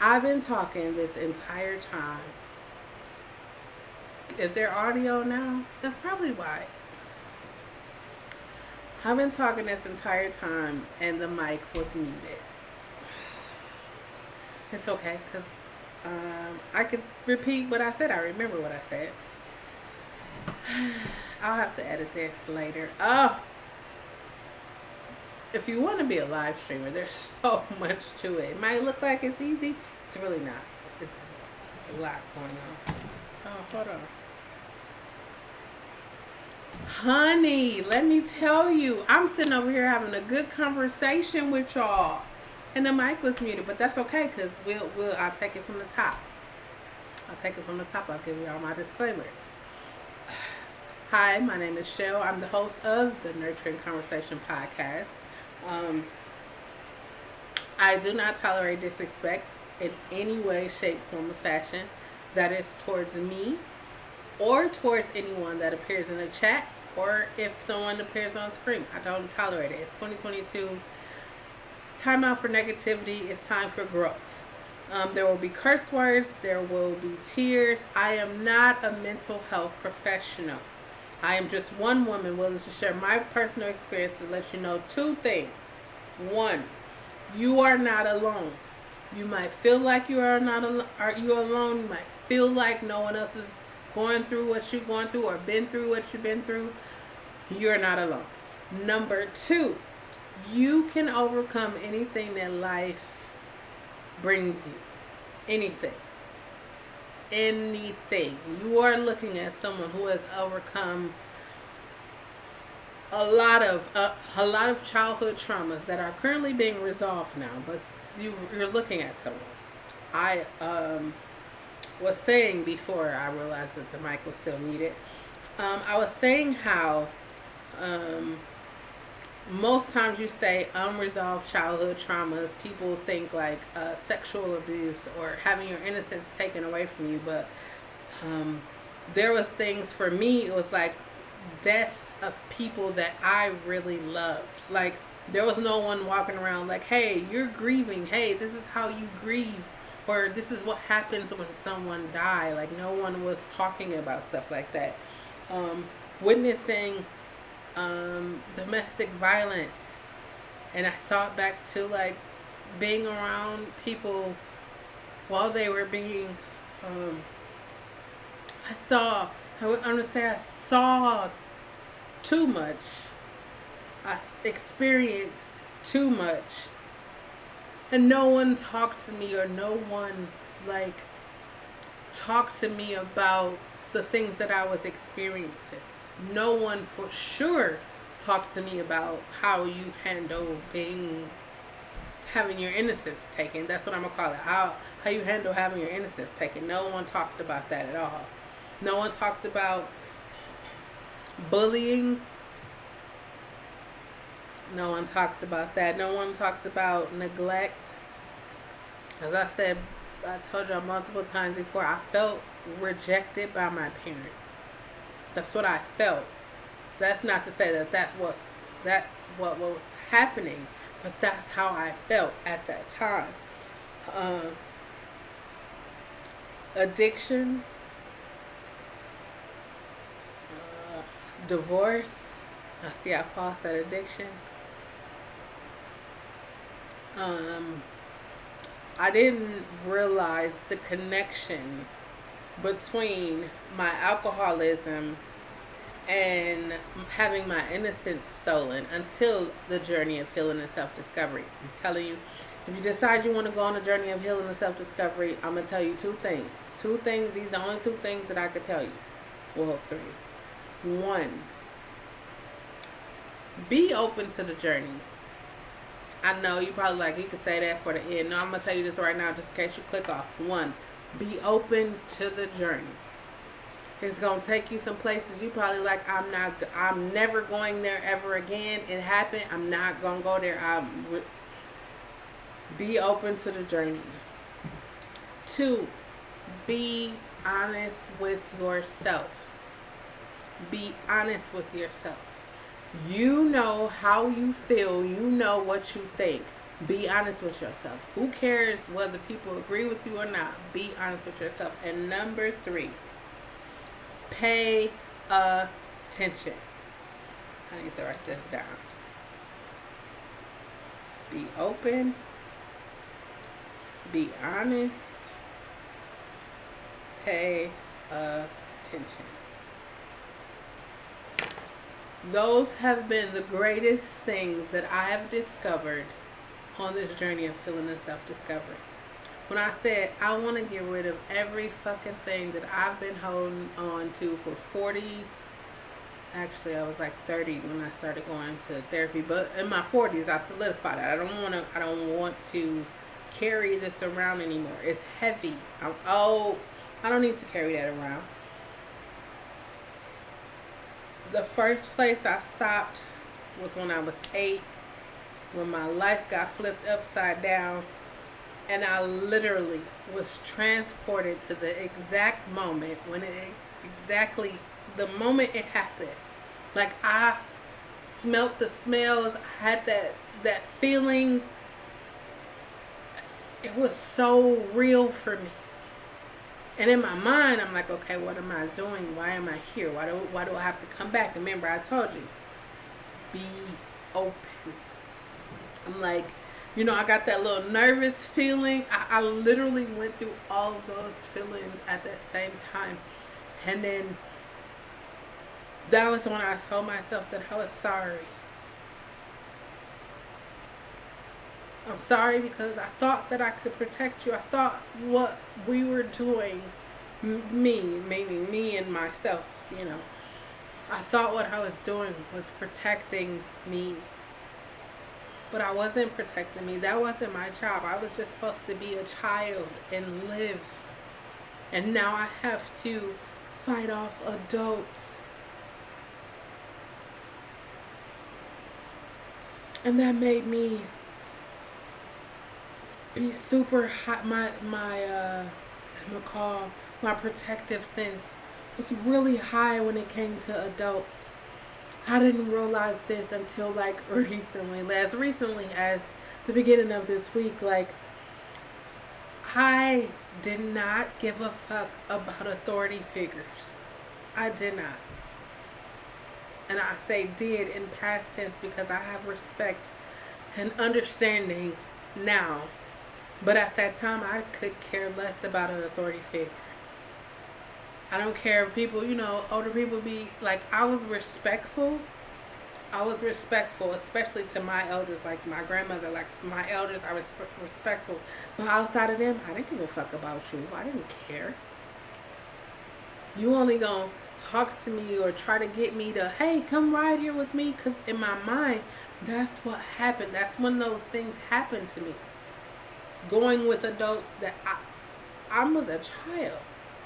I've been talking this entire time. Is there audio now? That's probably why. I've been talking this entire time and the mic was muted. It's okay because I can repeat what I said. I remember what I said. I'll have to edit this later. Oh, if you want to be a live streamer, there's so much to it. It might look like it's easy. It's really not. It's a lot going on. Oh, hold on. Honey, let me tell you, I'm sitting over here having a good conversation with y'all. And the mic was muted, but that's okay because I'll take it from the top. I'll take it from the top. I'll give you all my disclaimers. Hi, my name is Shell. I'm the host of the Nurturing Conversation podcast. I do not tolerate disrespect in any way, shape, form, or fashion that is towards me or towards anyone that appears in the chat or if someone appears on screen. I don't tolerate it. It's 2022. It's time out for negativity. It's time for growth. There will be curse words. There will be tears. I am not a mental health professional. I am just one woman willing to share my personal experience to let you know two things. One, you are not alone. You might feel like you are not alone. Are you alone? You might feel like no one else is going through what you're going through or been through what you've been through. You're not alone. Number two, you can overcome anything that life brings you. Anything. Anything. You are looking at someone who has overcome a lot of childhood traumas that are currently being resolved now, but you're looking at someone. I was saying before I realized that the mic was still muted. I was saying how most times you say unresolved childhood traumas, people think like sexual abuse or having your innocence taken away from you. But there was things for me, it was like death of people that I really loved. Like there was no one walking around like, hey, you're grieving. Hey, this is how you grieve. Or this is what happens when someone dies. Like no one was talking about stuff like that. Witnessing domestic violence, and I thought back to like being around people while they were being I saw too much. I experienced too much, and no one talked to me, or no one like talked to me about the things that I was experiencing. No one for sure talked to me about how you handle having your innocence taken. That's what I'm gonna call it. How you handle having your innocence taken. No one talked about that at all. No one talked about bullying. No one talked about that. No one talked about neglect. As I said, I told y'all multiple times before, I felt rejected by my parents. That's what I felt. That's not to say that that's what was happening, but that's how I felt at that time. Addiction, divorce. I see I paused at addiction. I didn't realize the connection between my alcoholism and having my innocence stolen until the journey of healing and self-discovery. I'm telling you, if you decide you want to go on a journey of healing and self-discovery, I'm going to tell you two things. These are the only two things that I could tell you. Well, three. One, be open to the journey. I know you probably like, you could say that for the end. No, I'm going to tell you this right now just in case you click off. One, be open to the journey. It's going to take you some places you probably like, I'm never going there ever again. It happened. I'm not going to go there. Be open to the journey. Two, be honest with yourself. Be honest with yourself. You know how you feel. You know what you think. Be honest with yourself. Who cares whether people agree with you or not? Be honest with yourself. And number 3, pay attention. I need to write this down. Be open. Be honest. Pay attention. Those have been the greatest things that I have discovered on this journey of healing and self-discovery. When I said I want to get rid of every fucking thing that I've been holding on to for 40, actually I was like 30 when I started going to therapy, but in my 40s I solidified it. I don't want to carry this around anymore. It's heavy. I don't need to carry that around. The first place I stopped was when I was 8, when my life got flipped upside down, and I literally was transported to the exact moment when the moment it happened. Like, I smelt the smells, I had that feeling. It was so real for me. And in my mind, I'm like, okay, what am I doing? Why am I here? Why do I have to come back? Remember, I told you, be open. I'm like, I got that little nervous feeling. I literally went through all of those feelings at the same time. And then that was when I told myself that I was sorry. I'm sorry because I thought that I could protect you. I thought what we were doing, meaning me and myself, I thought what I was doing was protecting me. But I wasn't protecting me. That wasn't my job. I was just supposed to be a child and live. And now I have to fight off adults. And that made me be super hot. My protective sense was really high when it came to adults. I didn't realize this until like as recently as the beginning of this week. Like, I did not give a fuck about authority figures. I did not. And I say did in past tense because I have respect and understanding now. But at that time, I could care less about an authority figure. I don't care if people, older people be like, I was respectful, especially to my elders, like my grandmother, like my elders, I was respectful. But outside of them, I didn't give a fuck about you. I didn't care. You only gonna talk to me or try to get me to, hey, come ride here with me. Because in my mind, that's what happened. That's when those things happened to me. Going with adults that I was a child.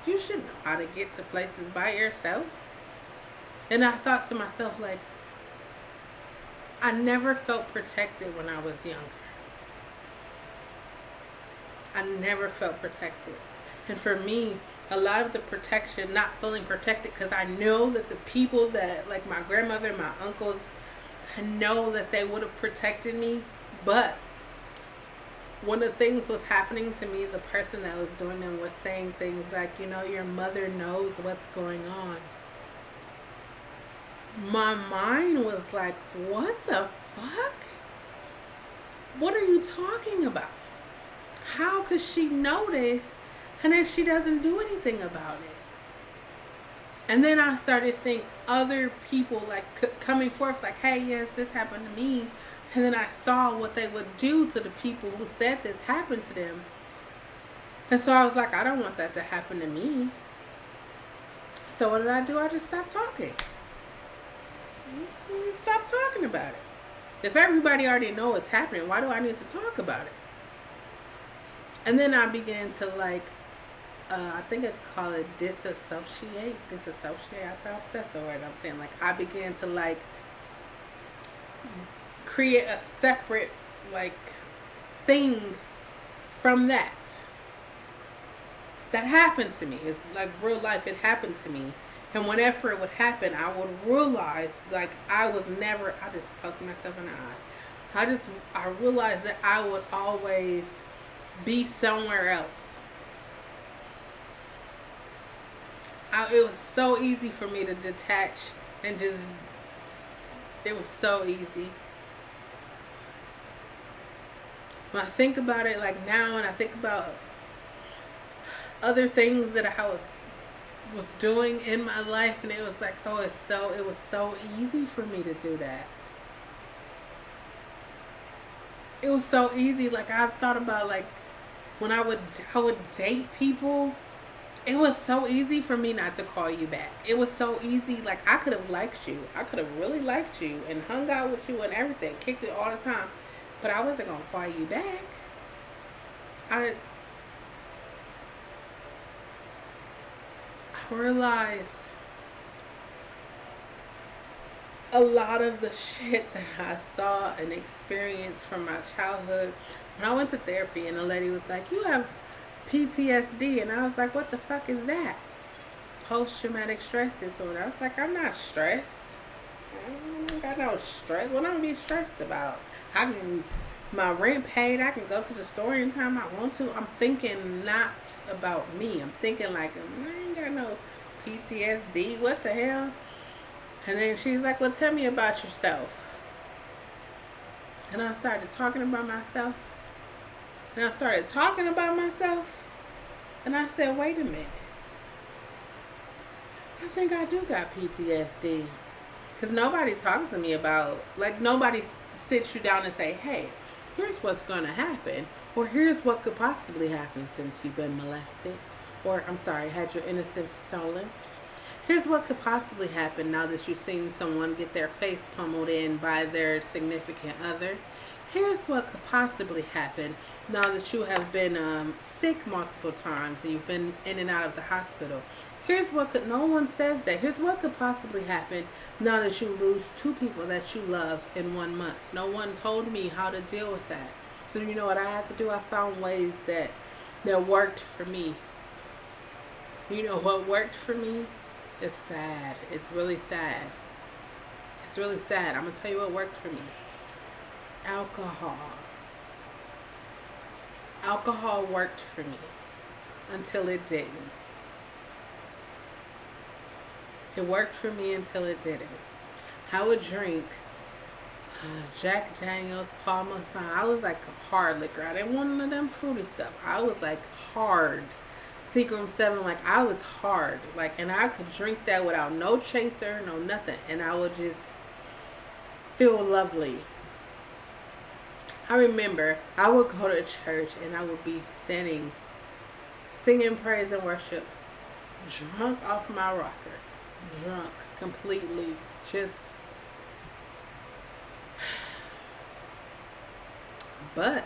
You should know how to get to places by yourself. And I thought to myself, like, I never felt protected when I was younger. I never felt protected. And for me, a lot of the protection, not feeling protected, because I know that the people that, like my grandmother and my uncles, I know that they would have protected me. But when the things was happening to me, the person that was doing them was saying things like, your mother knows what's going on. My mind was like, what the fuck? What are you talking about? How could she know this and then she doesn't do anything about it? And then I started seeing other people like coming forth like, hey, yes, this happened to me. And then I saw what they would do to the people who said this happened to them. And so I was like, I don't want that to happen to me. So what did I do? I just stopped talking. Stop talking about it. If everybody already know what's happening, why do I need to talk about it? And then I began to I think I call it disassociate. I thought that's the word I'm saying. Like, I began to create a separate thing from that happened to me. It's like real life. It happened to me. And whenever it would happen, I would realize I just poked myself in the eye. I realized that I would always be somewhere else. It was so easy for me to detach and just, it was so easy. When I think about it like now, and I think about other things that I was doing in my life, and it was like, oh, it was so easy for me to do that. It was so easy. Like, I've thought about, like, when I would date people, it was so easy for me not to call you back. It was so easy. Like, I could have liked you. I could have really liked you and hung out with you and everything, kicked it all the time, but I wasn't gonna call you back. I realized a lot of the shit that I saw and experienced from my childhood. When I went to therapy and the lady was like, you have PTSD, and I was like, what the fuck is that? Post-traumatic stress disorder. I was like, I'm not stressed. I don't got no stress. What am I gonna be stressed about? I can, my rent paid, I can go to the store anytime I want to. I'm thinking not about me. I'm thinking like, I ain't got no PTSD. What the hell? And then she's like, well, tell me about yourself. And I started talking about myself. And I started talking about myself. And I said, wait a minute. I think I do got PTSD. Because nobody talks to me about, like, nobody sits you down and say, hey, here's what's going to happen. Or here's what could possibly happen since you've been molested. Or, I'm sorry, had your innocence stolen. Here's what could possibly happen now that you've seen someone get their face pummeled in by their significant other. Here's what could possibly happen now that you have been sick multiple times and you've been in and out of the hospital. Here's what could, no one says that. Here's what could possibly happen now that you lose 2 people that you love in 1 month. No one told me how to deal with that. So you know what I had to do? I found ways that worked for me. You know what worked for me? It's sad. It's really sad. It's really sad. I'm going to tell you what worked for me. Alcohol. Alcohol worked for me until it didn't. It worked for me until it didn't. I would drink Jack Daniels, Paul Masson. I was like a hard liquor. I didn't want none of them fruity stuff. I was like hard. Seagram 7, like I was hard. Like, and I could drink that without no chaser, no nothing. And I would just feel lovely. I remember I would go to church and I would be singing praise and worship, drunk off my rocker. Drunk completely, just, but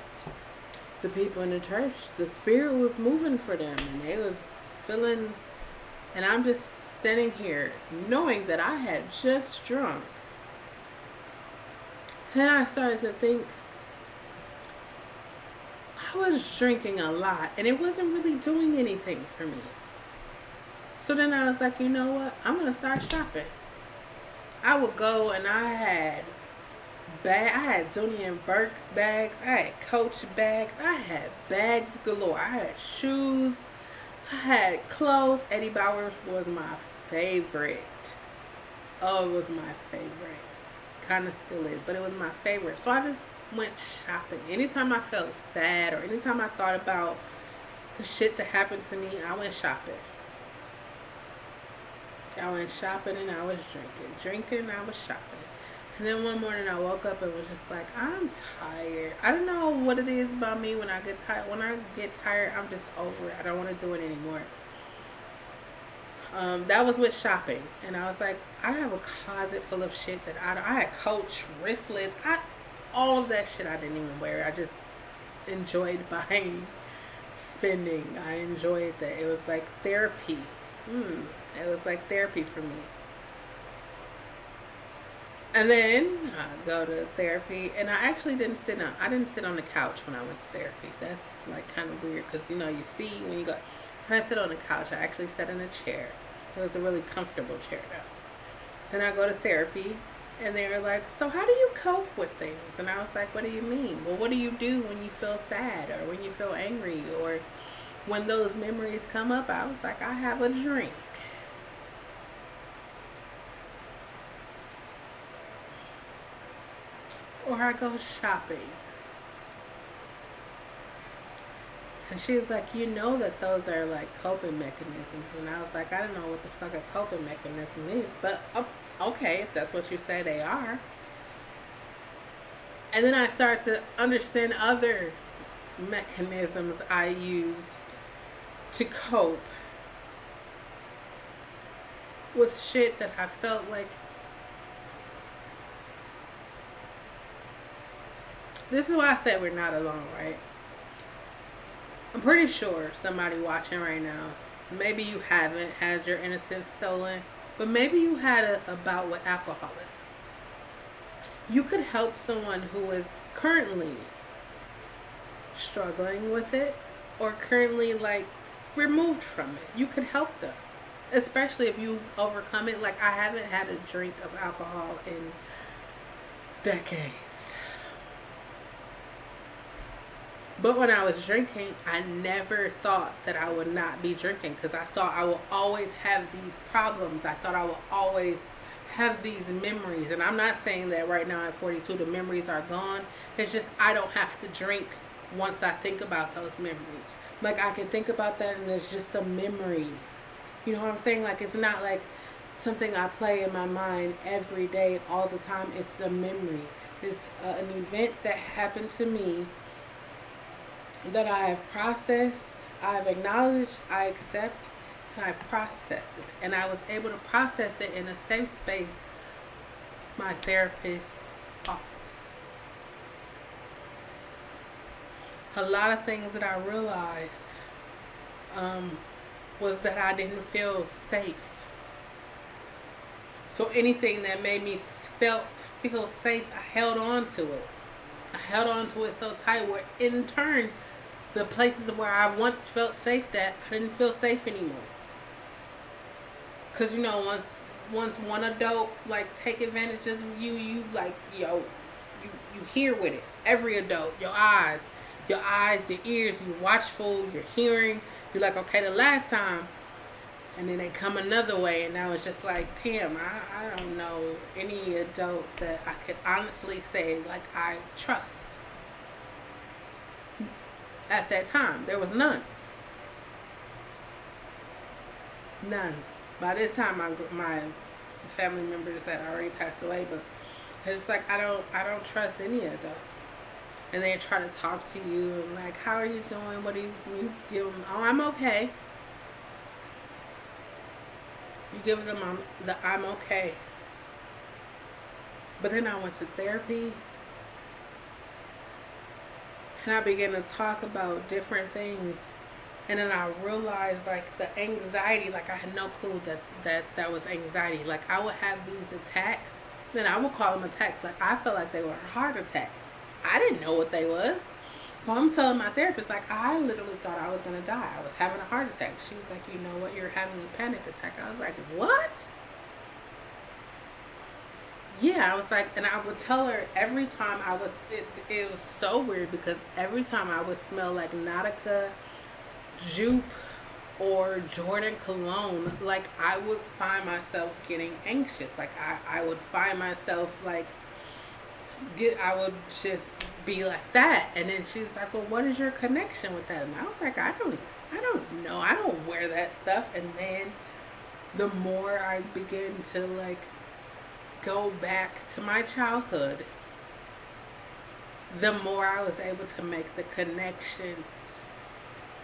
the people in the church, the spirit was moving for them and they was feeling, and I'm just standing here knowing that I had just drunk. Then I started to think, I was drinking a lot and it wasn't really doing anything for me. So then I was like, you know what? I'm going to start shopping. I would go and I had Dooney and Burke bags. I had Coach bags. I had bags galore. I had shoes. I had clothes. Eddie Bauer was my favorite. Oh, it was my favorite. Kind of still is, but it was my favorite. So I just went shopping. Anytime I felt sad or anytime I thought about the shit that happened to me, I went shopping. I went shopping and I was drinking and I was shopping. And then one morning I woke up and was just like, I'm tired. I don't know what it is about me when I get tired. When I get tired, I'm just over it. I don't want to do it anymore. That was with shopping. And I was like, I have a closet full of shit that I had Coach wristlets. All of that shit I didn't even wear. I just enjoyed buying, spending. I enjoyed that. It was like therapy. It was like therapy for me. And then I go to therapy, and I actually didn't sit on the couch when I went to therapy. That's like kind of weird because, you know, you see when you go, when I sit on the couch, I actually sat in a chair. It was a really comfortable chair though. Then I go to therapy, And they were like, so how do you cope with things? And I was like, what do you mean? Well, what do you do when you feel sad or when you feel angry or when those memories come up? I was like, I have a drink. Or I go shopping. And she was like, you know that those are like coping mechanisms. And I was like, I don't know what the fuck a coping mechanism is. But okay, if that's what you say they are. And then I started to understand other mechanisms I use to cope with shit that I felt like. This is why I said we're not alone, right? I'm pretty sure somebody watching right now, maybe you haven't had your innocence stolen, but maybe you had a bout with alcoholism. You could help someone who is currently struggling with it or currently like removed from it. You could help them, especially if you've overcome it. Like, I haven't had a drink of alcohol in decades. But when I was drinking, I never thought that I would not be drinking because I thought I will always have these problems. I thought I will always have these memories. And I'm not saying that right now at 42 the memories are gone. It's just I don't have to drink once I think about those memories. Like, I can think about that and it's just a memory. You know what I'm saying? Like, it's not like something I play in my mind every day all the time. It's a memory. It's an event that happened to me that I have processed, I have acknowledged, I accept, and I process it. And I was able to process it in a safe space, my therapist's office. A lot of things that I realized was that I didn't feel safe. So anything that made me feel safe, I held on to it. I held on to it so tight where in turn, the places where I once felt safe that I didn't feel safe anymore. Cause you know, once one adult like take advantage of you like, yo, you hear with it. Every adult, your eyes, your ears, you watchful, you're hearing. You're like, okay, the last time, and then they come another way, and now it's just like, damn, I don't know any adult that I could honestly say like I trust. At that time, there was none. None. By this time, my family members had already passed away, but it's just like I don't trust any adult. And they try to talk to you and like, how are you doing? What do you give them? Oh, I'm okay. You give them the I'm okay. But then I went to therapy. And I began to talk about different things. And then I realized like the anxiety, like I had no clue that was anxiety. Like I would have these attacks. Then I would call them attacks. Like I felt like they were heart attacks. I didn't know what they was. So I'm telling my therapist, like, I literally thought I was going to die. I was having a heart attack. She was like, you know what? You're having a panic attack. I was like, what? Yeah, I was like, and I would tell her every time it was so weird because every time I would smell like Nautica, Jupe, or Jordan cologne, like I would find myself getting anxious. Like I would find myself like, I would just be like that. And then she was like, well, what is your connection with that? And I was like, I don't know. I don't wear that stuff. And then the more I begin to like go back to my childhood, the more I was able to make the connections.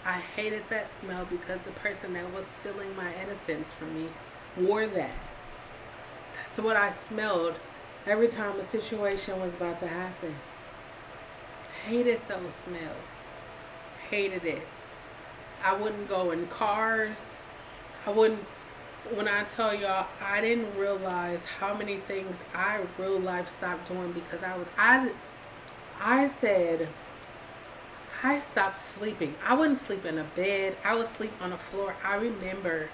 I hated that smell because the person that was stealing my innocence from me wore that. That's what I smelled every time a situation was about to happen. Hated those smells. Hated it. I wouldn't go in cars. When I tell y'all, I didn't realize how many things I real life stopped doing because I said, I stopped sleeping. I wouldn't sleep in a bed. I would sleep on the floor. I remember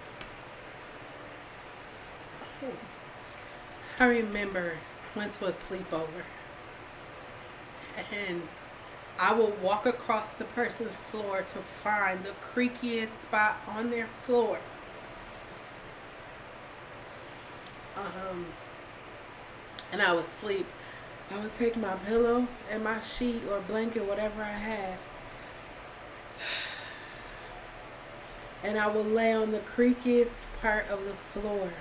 went to a sleepover, and I would walk across the person's floor to find the creakiest spot on their floor. And I would sleep. I would take my pillow and my sheet or blanket, whatever I had, and I would lay on the creakiest part of the floor.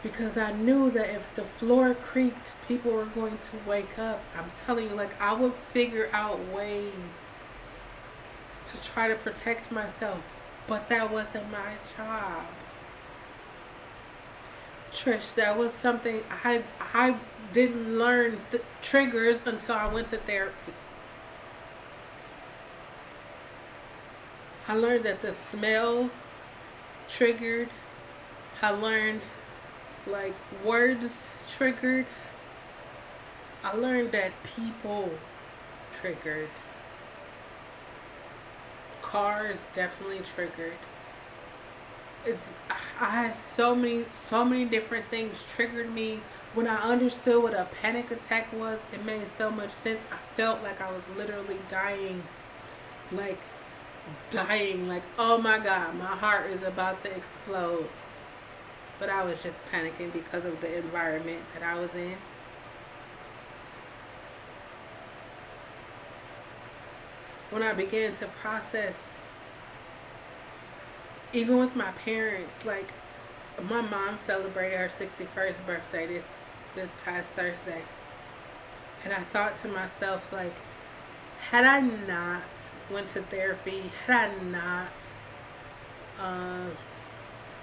Because I knew that if the floor creaked, people were going to wake up. I'm telling you, like, I would figure out ways to try to protect myself. But that wasn't my job. Trish, that was something I didn't learn the triggers until I went to therapy. I learned that the smell triggered. I learned like words triggered. I learned that people triggered. Cars definitely triggered. I had so many different things triggered me. When I understood what a panic attack was, it made so much sense. I felt like I was literally dying. Like, oh my God, my heart is about to explode. But I was just panicking because of the environment that I was in. When I began to process, even with my parents, like, my mom celebrated her 61st birthday this past Thursday. And I thought to myself, like, had I not went to therapy, had I not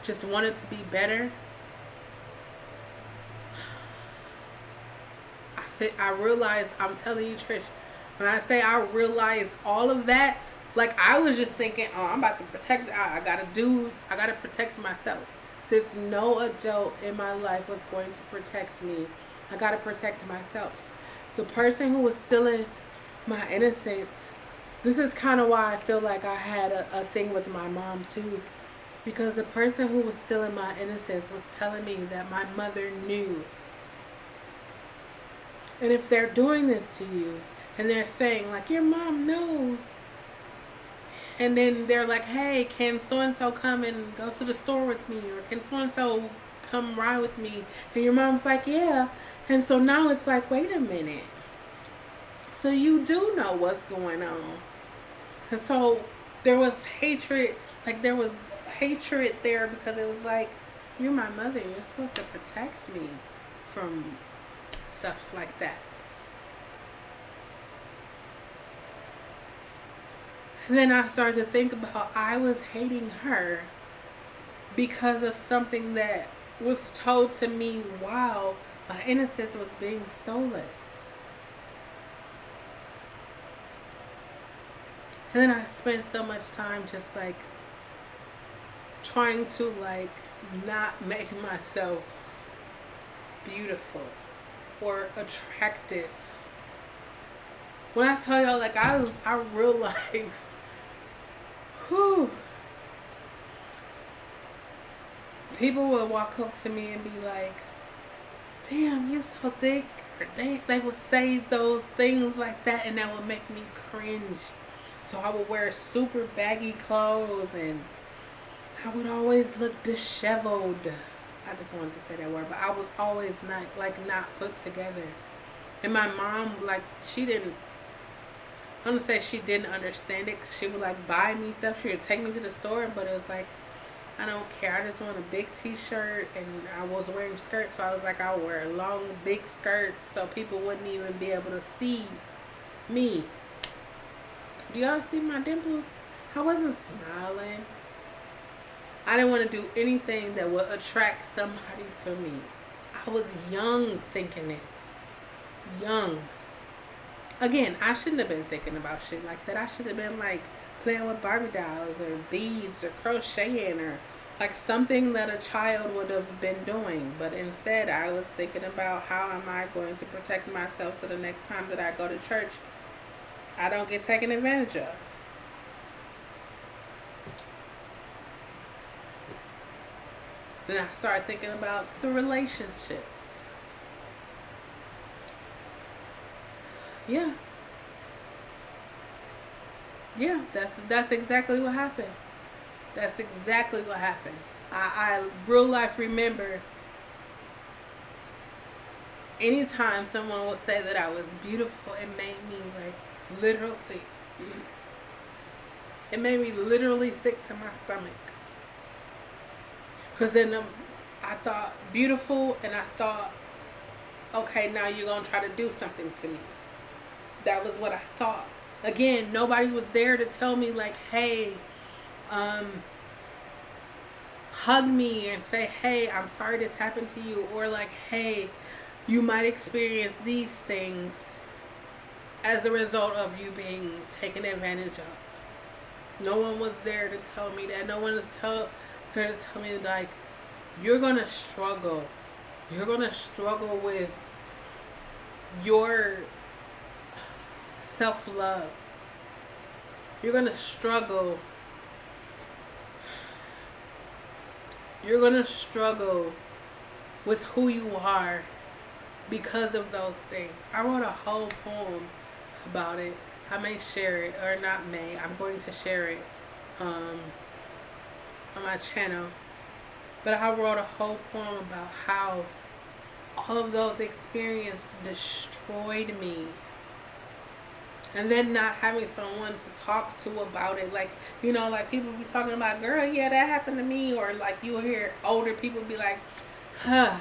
just wanted to be better, I realized, I'm telling you, Trish, when I say I realized all of that, like, I was just thinking, oh, I'm about to protect, I gotta protect myself. Since no adult in my life was going to protect me, I gotta protect myself. The person who was stealing my innocence, this is kind of why I feel like I had a thing with my mom too. Because the person who was stealing my innocence was telling me that my mother knew. And if they're doing this to you, and they're saying, like, your mom knows, and then they're like, hey, can so-and-so come and go to the store with me? Or can so-and-so come ride with me? And your mom's like, yeah. And so now it's like, wait a minute. So you do know what's going on. And so there was hatred, there because it was like, you're my mother. You're supposed to protect me from stuff like that. And then I started to think about, I was hating her because of something that was told to me while my innocence was being stolen. And then I spent so much time just like trying to like not make myself beautiful or attractive. When I tell y'all, like, I real life, people would walk up to me and be like, damn, you so thick. Or they would say those things like that, and that would make me cringe. So I would wear super baggy clothes, and I would always look disheveled. I just wanted to say that word, but I was always not put together. And my mom, like, I'm gonna say she didn't understand it, because she would like buy me stuff. She would take me to the store, but it was like, I don't care. I just want a big t-shirt, and I was wearing skirts, so I was like, I'll wear a long, big skirt so people wouldn't even be able to see me. Do y'all see my dimples? I wasn't smiling. I didn't want to do anything that would attract somebody to me. I was young thinking this. Young. Again, I shouldn't have been thinking about shit like that. I should have been like playing with Barbie dolls or beads or crocheting or like something that a child would have been doing. But instead, I was thinking about, how am I going to protect myself so the next time that I go to church, I don't get taken advantage of. Then I started thinking about the relationships. Yeah. Yeah, that's exactly what happened. That's exactly what happened. I real life remember anytime someone would say that I was beautiful, it made me like literally, it made me literally sick to my stomach. Cause then I thought beautiful, and I thought, okay, now you're gonna try to do something to me. That was what I thought. Again, nobody was there to tell me like, hey, um, hug me and say, hey, I'm sorry this happened to you, or like, hey, you might experience these things as a result of you being taken advantage of. No one was there to tell me that. No one was there to tell me like, you're gonna struggle. You're gonna struggle with your self love. You're gonna struggle. You're gonna struggle with who you are because of those things. I wrote a whole poem about it. I may share it, or not may. I'm going to share it on my channel. But I wrote a whole poem about how all of those experiences destroyed me. And then not having someone to talk to about it. Like, you know, like people be talking about, girl, yeah, that happened to me. Or like you'll hear older people be like, huh,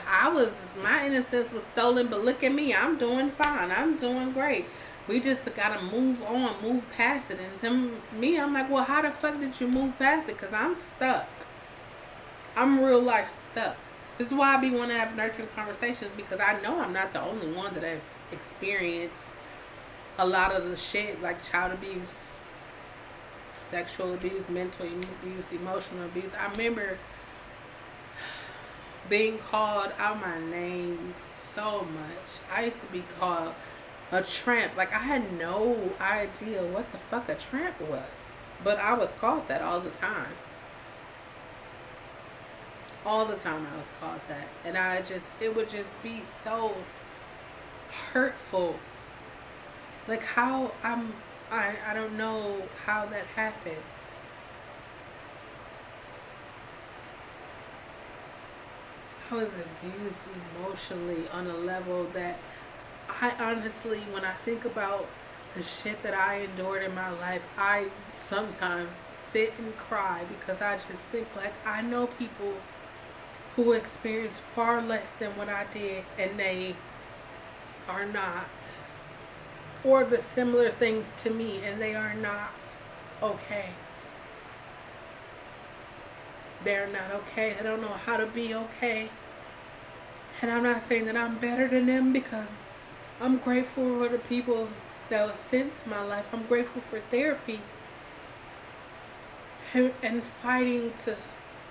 my innocence was stolen, but look at me. I'm doing fine. I'm doing great. We just gotta move on, move past it. And to me, I'm like, well, how the fuck did you move past it? Because I'm stuck. I'm real life stuck. This is why I be wanting to have nurturing conversations, because I know I'm not the only one that has experienced a lot of the shit, like child abuse, sexual abuse, mental abuse, emotional abuse. I remember being called out my name so much. I used to be called a tramp. Like, I had no idea what the fuck a tramp was, but I was called that all the time. All the time I was called that. And it would just be so hurtful. Like, how I don't know how that happens. I was abused emotionally on a level that I honestly, when I think about the shit that I endured in my life, I sometimes sit and cry, because I just think like, I know people who experience far less than what I did, and they are not, or the similar things to me, and they are not okay. They're not okay. They don't know how to be okay. And I'm not saying that I'm better than them, because I'm grateful for the people that was sent to my life. I'm grateful for therapy and fighting to,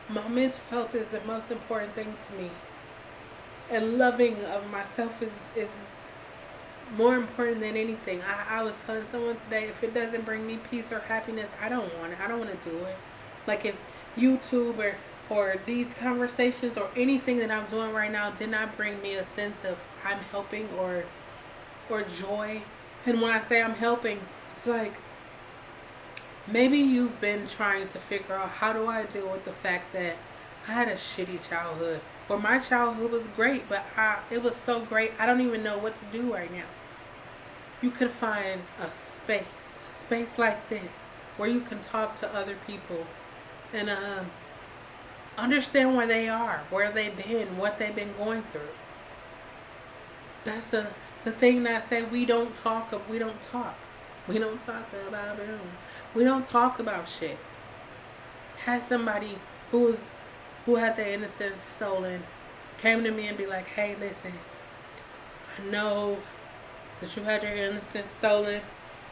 my mental health is the most important thing to me. And loving of myself is more important than anything. I was telling someone today, if it doesn't bring me peace or happiness, I don't want it. I don't want to do it. Like, if YouTube or these conversations or anything that I'm doing right now did not bring me a sense of I'm helping or joy. And when I say I'm helping, it's like, maybe you've been trying to figure out, how do I deal with the fact that I had a shitty childhood, or my childhood was great, but it was so great I don't even know what to do right now. You can find a space like this, where you can talk to other people and understand where they are, where they've been, what they've been going through. That's the thing that I say, we don't talk about it. We don't talk about shit. Had somebody who had their innocence stolen came to me and be like, hey, listen, I know that you had your innocence stolen,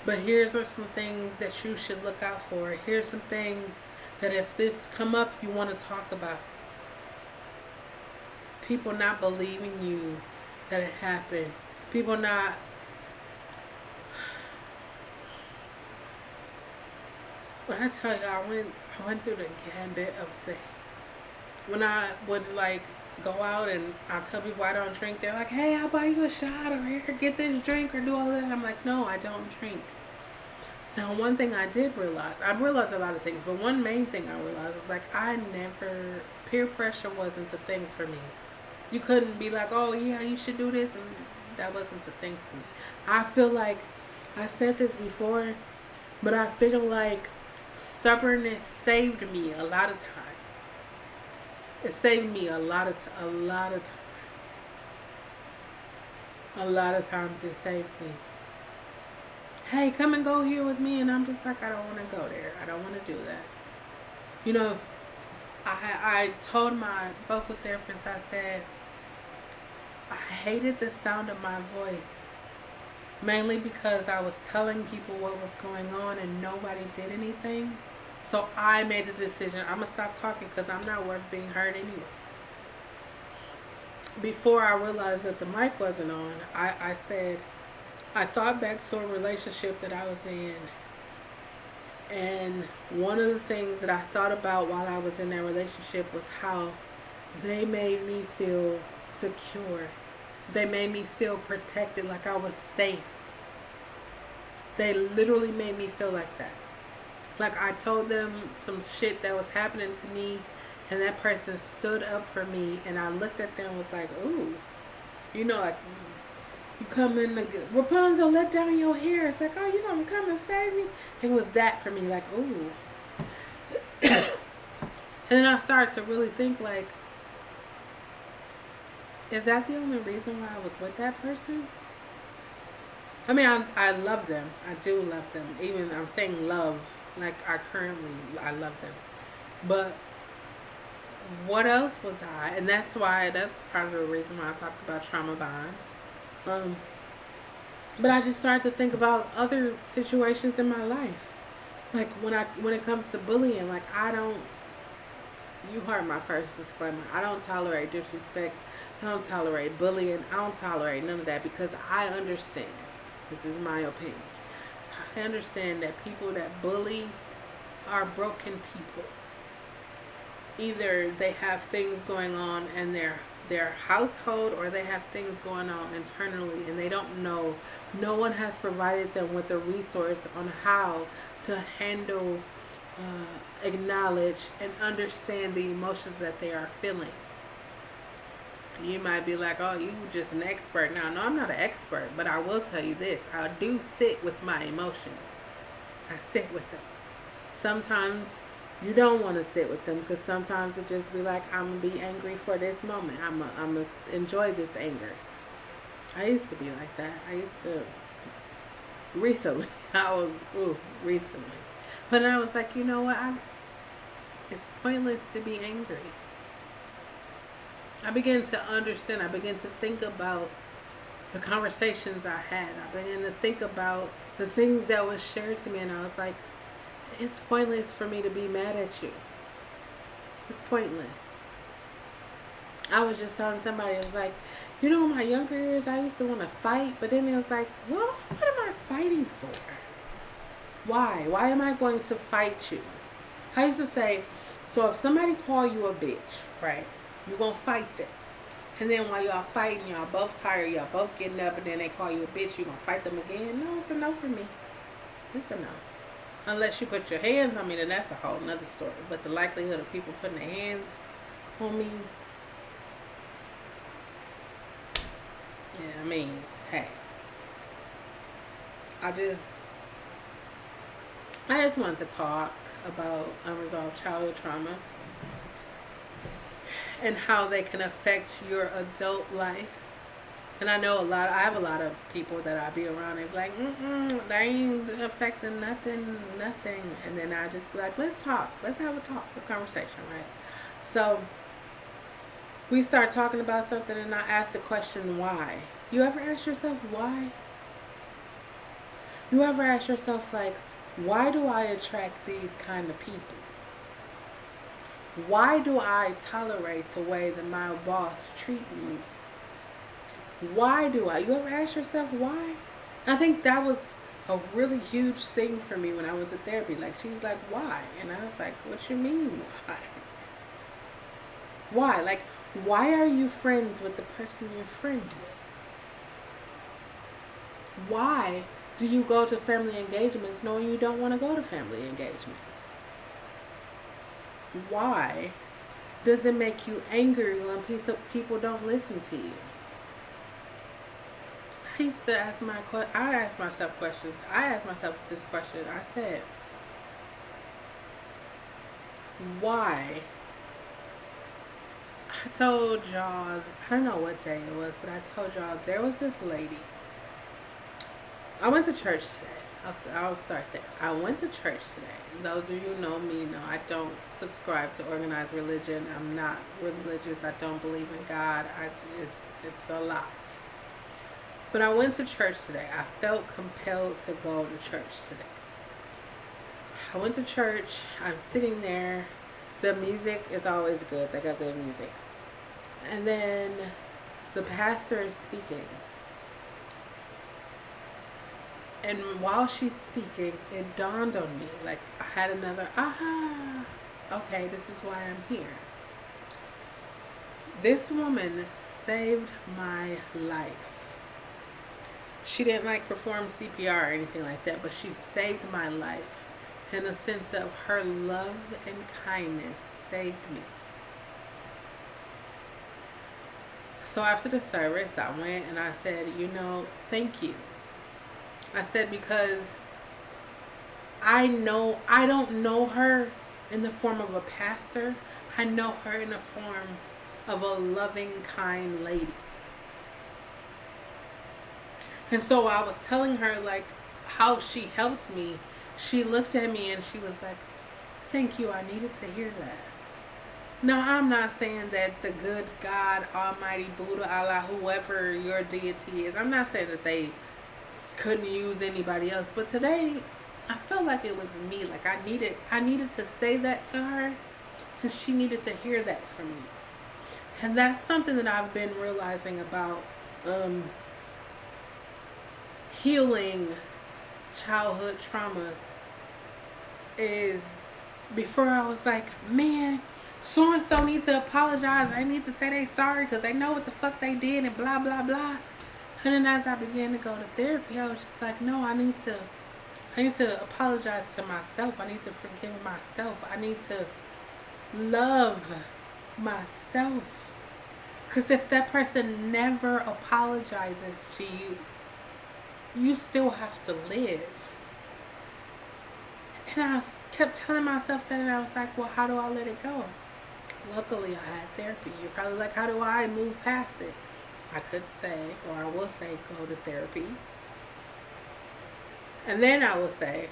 but here's some things that you should look out for. Here's some things that if this come up, you want to talk about. People not believing you that it happened. People not... When I tell you, I went through the gambit of things. When I would, like, go out and I'll tell people I don't drink. They're like, hey, I'll buy you a shot, or here, get this drink, or do all that. I'm like, no, I don't drink. Now, one thing I did realize, I realized a lot of things, but one main thing I realized is like, peer pressure wasn't the thing for me. You couldn't be like, oh yeah, you should do this, and that wasn't the thing for me. I feel like, I said this before, but I feel like stubbornness saved me a lot of times. It saved me a lot of times. A lot of times it saved me. Hey, come and go here with me, and I'm just like, I don't want to go there. I don't want to do that. You know, I told my vocal therapist, I said, I hated the sound of my voice. Mainly because I was telling people what was going on and nobody did anything. So I made the decision, I'm going to stop talking because I'm not worth being heard anyways. Before I realized that the mic wasn't on, I said, I thought back to a relationship that I was in. And one of the things that I thought about while I was in that relationship was how they made me feel secure. They made me feel protected, like I was safe. They literally made me feel like that. Like I told them some shit that was happening to me, and that person stood up for me, and I looked at them and was like, ooh. You know, like, you come in, Rapunzel, let down your hair. It's like, oh, you gonna come and save me? It was that for me, like, ooh. And then I started to really think, like, is that the only reason why I was with that person? I mean, I love them. I do love them. Even I'm saying love, like I love them. But what else was I? And that's part of the reason why I talked about trauma bonds. But I just started to think about other situations in my life. Like when it comes to bullying, like you heard my first disclaimer. I don't tolerate disrespect. I don't tolerate bullying. I don't tolerate none of that because I understand. This is my opinion. I understand that people that bully are broken people. Either they have things going on in their household, or they have things going on internally and they don't know. No one has provided them with a resource on how to handle, acknowledge, and understand the emotions that they are feeling. You might be like, oh, you just an expert now. No, I'm not an expert, but I will tell you this. I do sit with my emotions. I sit with them. Sometimes you don't want to sit with them because sometimes it just be like, I'm going to be angry for this moment. I'm going to enjoy this anger. I used to be like that. Recently. Recently. But I was like, you know what? It's pointless to be angry. I began to understand. I began to think about the conversations I had. I began to think about the things that was shared to me, and I was like, it's pointless for me to be mad at you. It's pointless. I was just telling somebody, it was like, you know, in my younger years, I used to want to fight, but then it was like, well, what am I fighting for? Why? Why am I going to fight you? I used to say, so if somebody call you a bitch, right, you're going to fight them. And then while y'all fighting, y'all both tired, y'all both getting up, and then they call you a bitch, you going to fight them again? No, it's a no for me. It's a no. Unless you put your hands on me, then that's a whole nother story. But the likelihood of people putting their hands on me, yeah, I mean, hey. I just wanted to talk about unresolved childhood traumas and how they can affect your adult life. And I have a lot of people that I be around, they be like, that ain't affecting nothing. And then I just be like, let's talk. Let's have a conversation, right? So we start talking about something and I ask the question, why? You ever ask yourself why? You ever ask yourself, like, why do I attract these kind of people? Why do I tolerate the way that my boss treat me? Why do I? You ever ask yourself why? I think that was a really huge thing for me when I went to therapy. Like, she's like, why? And I was like, what you mean, why? Why? Like, Why are you friends with the person you're friends with? Why do you go to family engagements knowing you don't want to go to family engagements? Why does it make you angry when people don't listen to you? I used to I asked myself questions. I asked myself this question. I said, why? I told y'all, I don't know what day it was, but I told y'all there was this lady. I went to church today. I'll start there. I went to church today. Those of you who know me know I don't subscribe to organized religion. I'm not religious. I don't believe in God. It's a lot. But I went to church today. I felt compelled to go to church today. I went to church. I'm sitting there. The music is always good. They got good music. And then the pastor is speaking. And while she's speaking, it dawned on me. Like, I had another, aha. Okay, this is why I'm here. This woman saved my life. She didn't like perform CPR or anything like that, but she saved my life in a sense of her love and kindness saved me. So after the service, I went and I said, thank you. I said, because I don't know her in the form of a pastor. I know her in the form of a loving, kind lady. And so I was telling her, like, how she helped me. She looked at me and she was like, thank you, I needed to hear that. Now, I'm not saying that the good God, Almighty, Buddha, Allah, whoever your deity is, I'm not saying that they couldn't use anybody else. But today, I felt like it was me. Like, I needed to say that to her, and she needed to hear that from me. And that's something that I've been realizing about healing childhood traumas. Is before I was like, man, so and so needs to apologize. I need to say they sorry because they know what the fuck they did and blah blah blah. And then as I began to go to therapy, I was just like, no, I need to apologize to myself. I need to forgive myself. I need to love myself. Because if that person never apologizes to you, you still have to live. And I kept telling myself that, and I was like, well, how do I let it go? Luckily, I had therapy. You're probably like, how do I move past it? I could say, or I will say, go to therapy. And then I will say,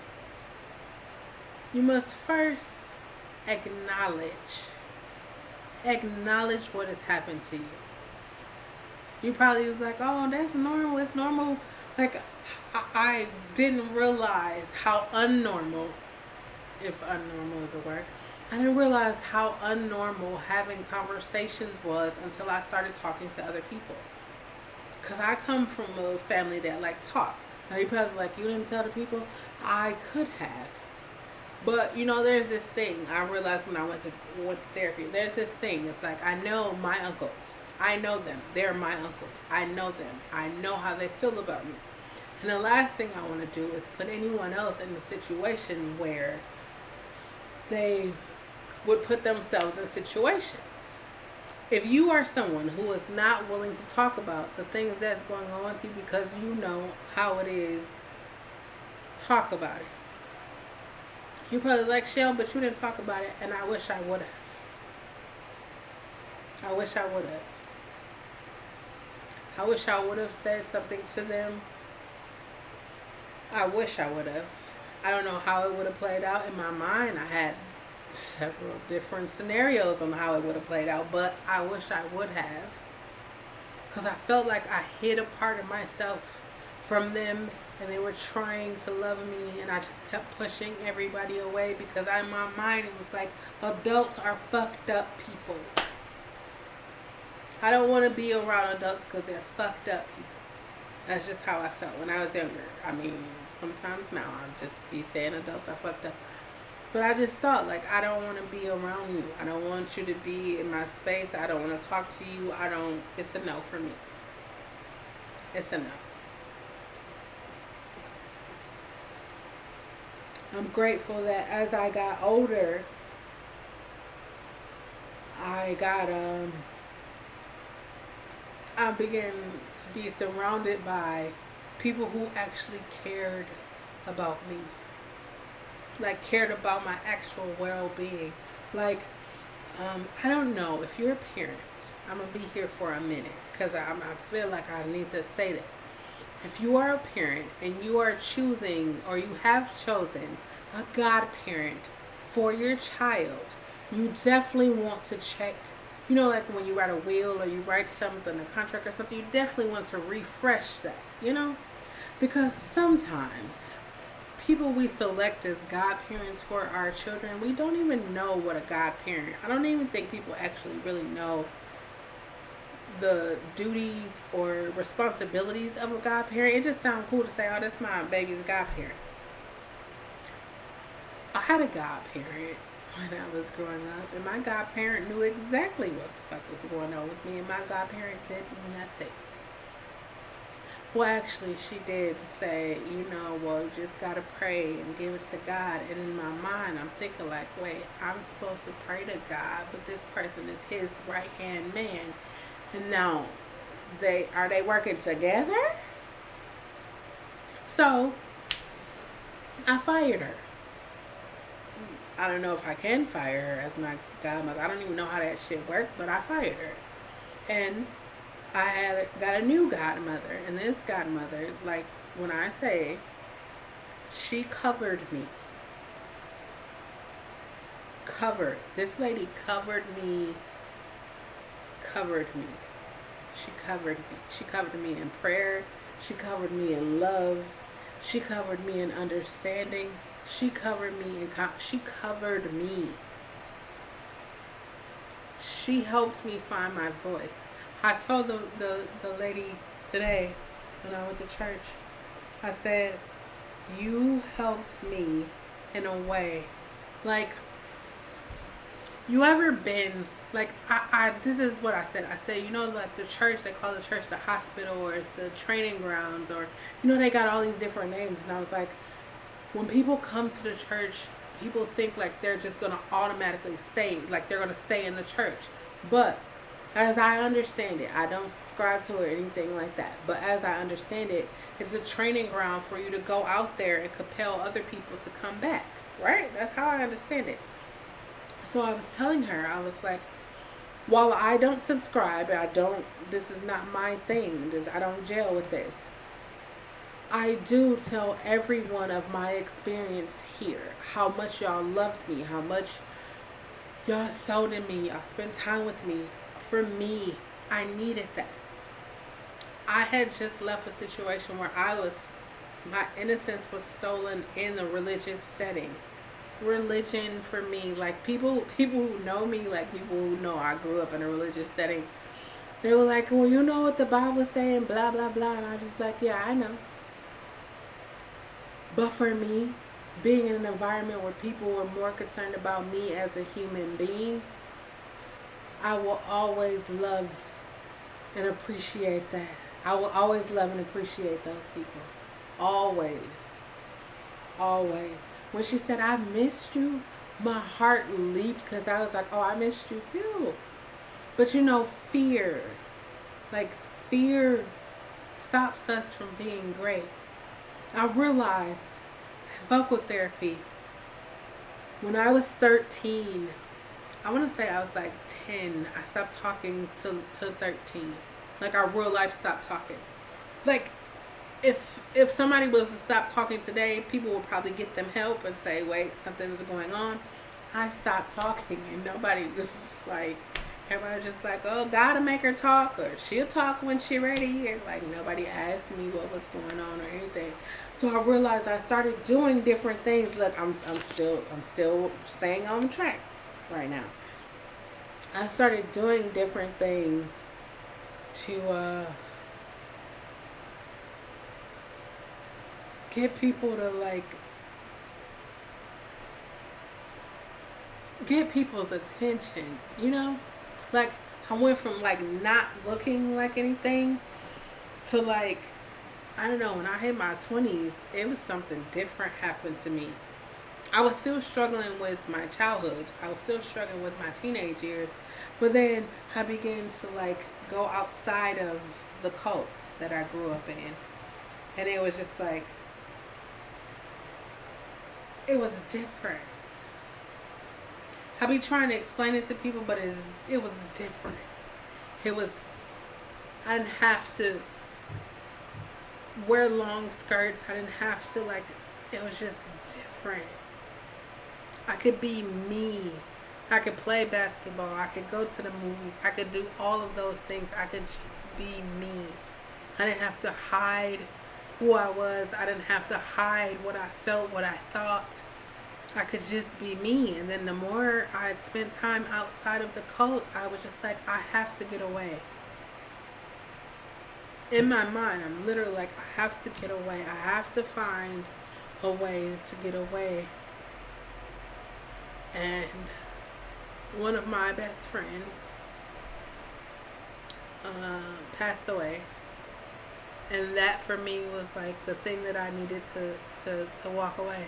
you must first acknowledge what has happened to you. You probably was like, oh, that's normal. It's normal. Like, I didn't realize how unnormal, if unnormal is a word, I didn't realize how unnormal having conversations was until I started talking to other people. Because I come from a family that talk. Now you're probably like, you didn't tell the people? I could have. But, there's this thing. I realized when I went to therapy. There's this thing. It's like, I know my uncles. I know them. They're my uncles. I know them. I know how they feel about me. And the last thing I want to do is put anyone else in a situation where they would put themselves in situations. If you are someone who is not willing to talk about the things that's going on with you because you know how it is, talk about it. You're probably like, Shell, but you didn't talk about it, and I wish I would have. I wish I would have. I wish I would have said something to them. I wish I would have. I don't know how it would have played out. In my mind, I had several different scenarios on how it would have played out, but I wish I would have. Because I felt like I hid a part of myself from them, and they were trying to love me, and I just kept pushing everybody away because in my mind it was like, adults are fucked up people. I don't want to be around adults because they're fucked up people. That's just how I felt when I was younger. I mean, sometimes now I'll just be saying adults are fucked up. But I just thought, like, I don't want to be around you. I don't want you to be in my space. I don't want to talk to you. It's a no for me. It's a no. I'm grateful that as I got older, I got, I began to be surrounded by people who actually cared about me. Like, cared about my actual well-being. Like, I don't know if you're a parent. I'm gonna be here for a minute because I feel like I need to say this. If you are a parent and you are choosing or you have chosen a godparent for your child, you definitely want to check. You know, like when you write a will or you write something, a contract or something, you definitely want to refresh that, you know? Because sometimes people we select as godparents for our children, we don't even know what a godparent. I don't even think people actually really know the duties or responsibilities of a godparent. It just sounds cool to say, "Oh, that's my baby's godparent." I had a godparent when I was growing up, and my godparent knew exactly what the fuck was going on with me, and my godparent did nothing. Well, actually, she did say, well, you just gotta pray and give it to God. And in my mind, I'm thinking like, wait, I'm supposed to pray to God, but this person is his right-hand man. And now, are they working together? So, I fired her. I don't know if I can fire her as my godmother. I don't even know how that shit worked, but I fired her. And I got a new godmother, and this godmother, like when I say, she covered me. This lady covered me. She covered me. She covered me in prayer. She covered me in love. She covered me in understanding. She covered me. She helped me find my voice. I told the lady today when I went to church, I said, you helped me in a way. Like, you ever been, like, this is what I said. I said, like the church, they call the church the hospital, or it's the training grounds, or, they got all these different names. And I was like, when people come to the church, people think like they're just going to automatically stay, like they're going to stay in the church. But as I understand it, I don't subscribe to it or anything like that, but as I understand it, it's a training ground for you to go out there and compel other people to come back, right? That's how I understand it. So I was telling her, I was like, while I don't subscribe, this is not my thing, I don't jail with this, I do tell everyone of my experience here, how much y'all loved me, how much y'all sold in me, y'all spent time with me. For me, I needed that. I had just left a situation where my innocence was stolen in a religious setting. Religion for me, like people who know me, like people who know I grew up in a religious setting, they were like, well, you know what the Bible's saying, blah, blah, blah. And I was just like, yeah, I know. But for me, being in an environment where people were more concerned about me as a human being, I will always love and appreciate that. I will always love and appreciate those people. Always. Always. When she said, I missed you, my heart leaped because I was like, oh, I missed you too. But fear. Like, fear stops us from being great. I realized in vocal therapy, when I was 13, I want to say I was like 10, I stopped talking to 13. Like, I real life stopped talking. Like, if somebody was to stop talking today, people would probably get them help and say, wait, something's going on. I stopped talking, and nobody was just like, everybody was just like, oh, gotta make her talk, or she'll talk when she's ready. And like, nobody asked me what was going on or anything. So I realized I started doing different things. Look, I'm still staying on track right now. I started doing different things to get people to like get people's attention, you know? Like, I went from like not looking like anything to like, I don't know, when I hit my 20s, it was something different happened to me. I was still struggling with my childhood. I was still struggling with my teenage years. But then I began to like go outside of the cult that I grew up in. And it was just like, it was different. I be trying to explain it to people, but it was different. It was, I didn't have to wear long skirts. I didn't have to like, it was just different. I could be me. I could play basketball. I could go to the movies. I could do all of those things. I could just be me. I didn't have to hide who I was. I didn't have to hide what I felt, what I thought. I could just be me. And then the more I spent time outside of the cult, I was just like, I have to get away. In my mind, I'm literally like, I have to get away. I have to find a way to get away. And one of my best friends passed away. And that for me was like the thing that I needed to walk away.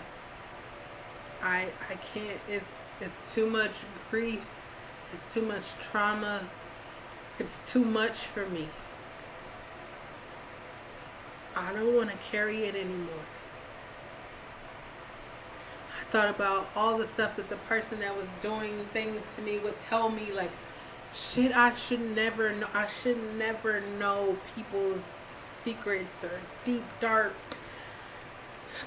I can't, it's too much grief. It's too much trauma. It's too much for me. I don't want to carry it anymore. I thought about all the stuff that the person that was doing things to me would tell me, like, shit, I should never know. I should never know people's secrets or deep, dark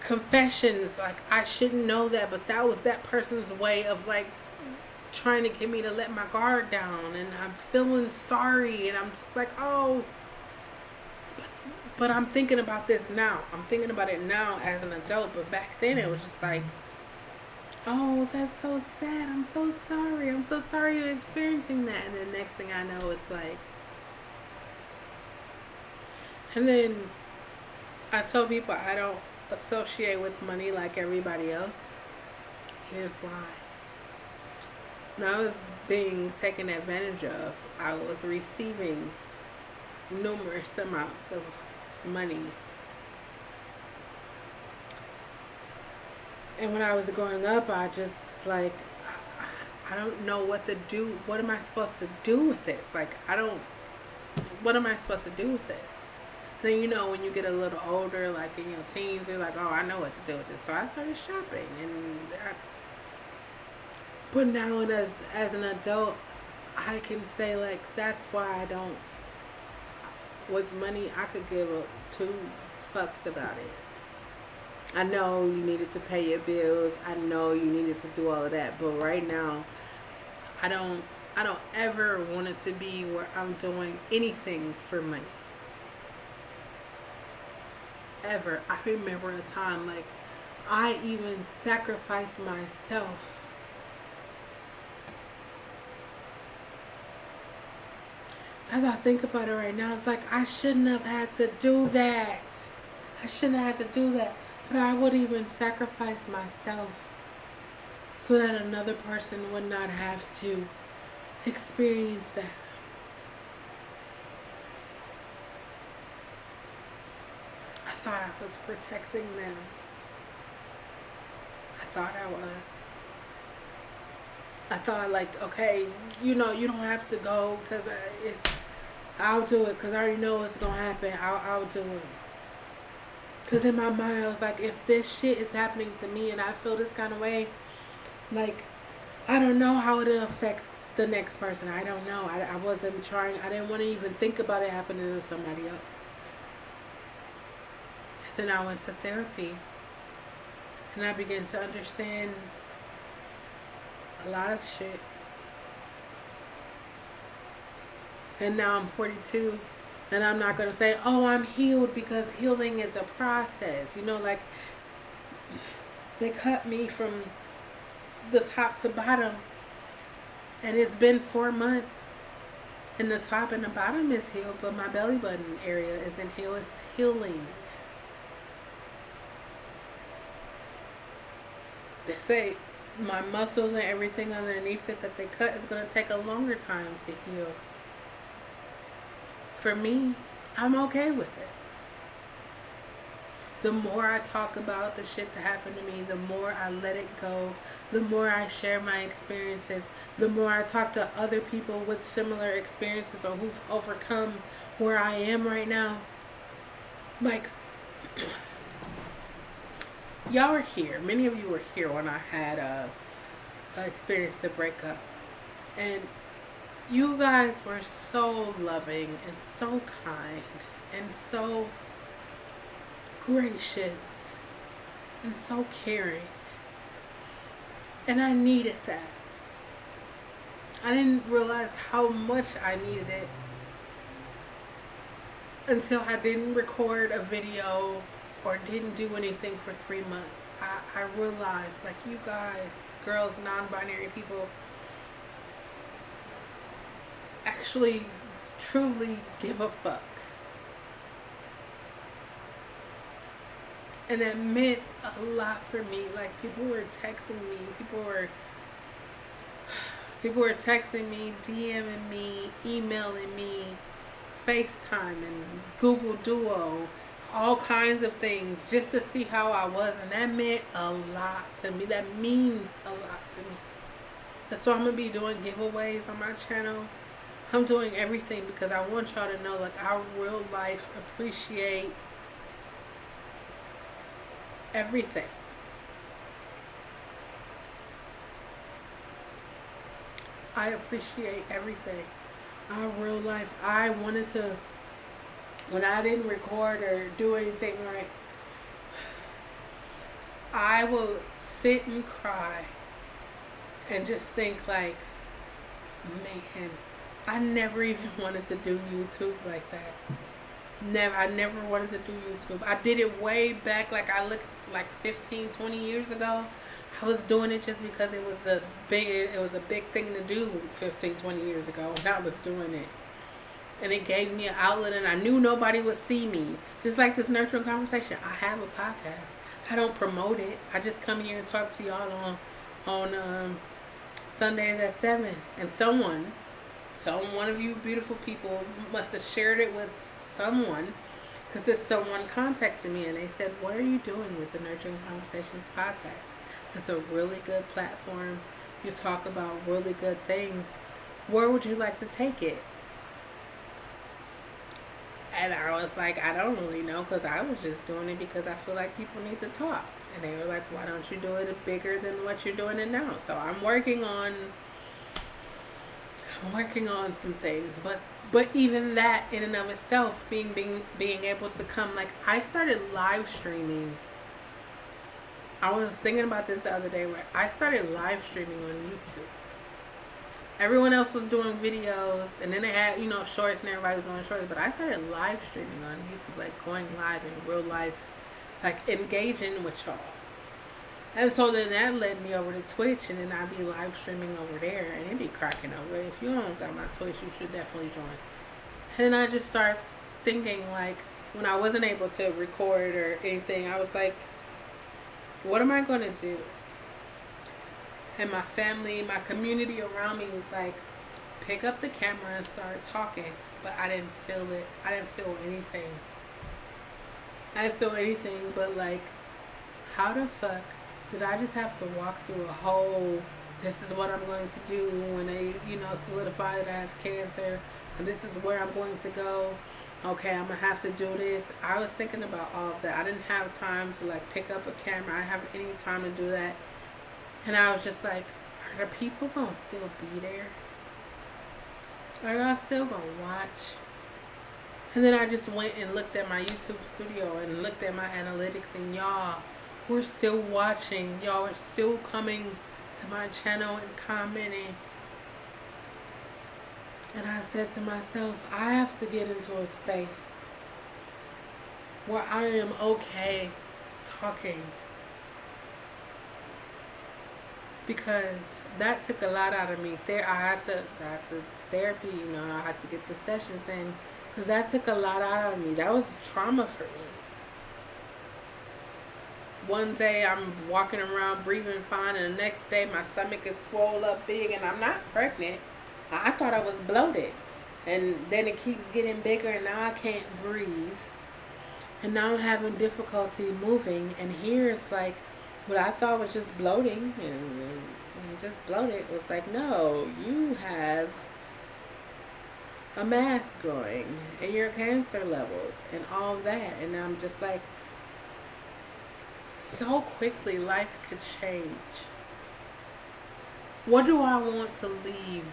confessions. Like, I shouldn't know that, but that was that person's way of, like, trying to get me to let my guard down. And I'm feeling sorry, and I'm just like, oh, but I'm thinking about this now. I'm thinking about it now as an adult, but back then it was just like, oh, that's so sad. I'm so sorry. I'm so sorry you're experiencing that. And then next thing I know, it's like, and then I tell people I don't associate with money like everybody else. Here's why. When I was being taken advantage of, I was receiving numerous amounts of money. And when I was growing up, I just like, I don't know what to do. What am I supposed to do with this? Like, what am I supposed to do with this? And then, you know, when you get a little older, like in your teens, you're like, oh, I know what to do with this. So I started shopping. But now as an adult, I can say, like, that's why I don't, with money, I could give a two fucks about it. I know you needed to pay your bills. I know you needed to do all of that. But right now, I don't ever want it to be where I'm doing anything for money. Ever. I remember a time, like, I even sacrificed myself. As I think about it right now, it's like, I shouldn't have had to do that. I shouldn't have had to do that. But I would even sacrifice myself so that another person would not have to experience that. I thought I was protecting them. I thought I was. I thought, like, okay, you know, you don't have to go because I'll do it because I already know what's going to happen. I'll do it. Because in my mind, I was like, if this shit is happening to me and I feel this kind of way, like, I don't know how it'll affect the next person. I don't know. I wasn't trying. I didn't want to even think about it happening to somebody else. And then I went to therapy. And I began to understand a lot of shit. And now I'm 42. And I'm not going to say, oh, I'm healed, because healing is a process. You know, like, they cut me from the top to bottom. And it's been 4 months. And the top and the bottom is healed, but my belly button area isn't healed. It's healing. They say my muscles and everything underneath it that they cut is going to take a longer time to heal. For me, I'm okay with it. The more I talk about the shit that happened to me, the more I let it go, the more I share my experiences, the more I talk to other people with similar experiences or who've overcome where I am right now. Like, y'all are here. Many of you were here when I had experienced a breakup. And you guys were so loving and so kind and so gracious and so caring. And I needed that. I didn't realize how much I needed it until I didn't record a video or didn't do anything for 3 months. I realized, like, you guys, girls, non-binary people, actually truly give a fuck. And it meant a lot for me. Like, people were texting me, people were texting me, DMing me, emailing me, FaceTiming, Google Duo, all kinds of things just to see how I was. And that meant a lot to me. That means a lot to me. That's why I'm going to be doing giveaways on my channel. I'm doing everything because I want y'all to know, like, I real life appreciate everything. I appreciate everything. I real life, I wanted to, when I didn't record or do anything right, I will sit and cry and just think, like, man, I never even wanted to do YouTube like that. I never wanted to do YouTube. I did it way back, like, I looked like 15, 20 years ago. I was doing it just because it was a big thing to do 15, 20 years ago, and I was doing it. And it gave me an outlet, and I knew nobody would see me. Just like this Nurturing Conversation. I have a podcast. I don't promote it. I just come here and talk to y'all on Sundays at 7. And one of you beautiful people must have shared it with someone, because this someone contacted me and they said, what are you doing with the Nurturing Conversations podcast? It's a really good platform. You talk about really good things. Where would you like to take it? And I was like, I don't really know, because I was just doing it because I feel like people need to talk. And they were like, why don't you do it bigger than what you're doing it now? So I'm working on some things, but even that in and of itself, being able to come, like, I started live streaming. I was thinking about this the other day, where I started live streaming on YouTube. Everyone else was doing videos, and then they had, shorts, and everybody was doing shorts, but I started live streaming on YouTube, like going live in real life, like engaging with y'all. And so then that led me over to Twitch, and then I'd be live streaming over there, and it'd be cracking over. If you don't got my Twitch, you should definitely join. And then I just start thinking, like, when I wasn't able to record or anything, I was like, what am I going to do? And my family, my community around me was like, pick up the camera and start talking. But I didn't feel it. I didn't feel anything. I didn't feel anything but, like, how the fuck did I just have to walk through a whole, this is what I'm going to do when they, solidify that I have cancer, and this is where I'm going to go. Okay, I'm going to have to do this. I was thinking about all of that. I didn't have time to, like, pick up a camera. I didn't have any time to do that. And I was just like, are the people going to still be there? Are y'all still going to watch? And then I just went and looked at my YouTube studio and looked at my analytics, and y'all were still watching. Y'all are still coming to my channel and commenting. And I said to myself, I have to get into a space where I am okay talking. Because that took a lot out of me. I had to therapy, I had to get the sessions in, because that took a lot out of me. That was trauma for me. one day I'm walking around breathing fine, and the next day my stomach is swollen up big, and I'm not pregnant. I thought I was bloated. And then it keeps getting bigger, and now I can't breathe. And now I'm having difficulty moving. And here it's like, what I thought was just bloating and just bloated. It was like, no, you have a mass growing and your cancer levels and all that. And I'm just like, so quickly life could change. What do I want to leave?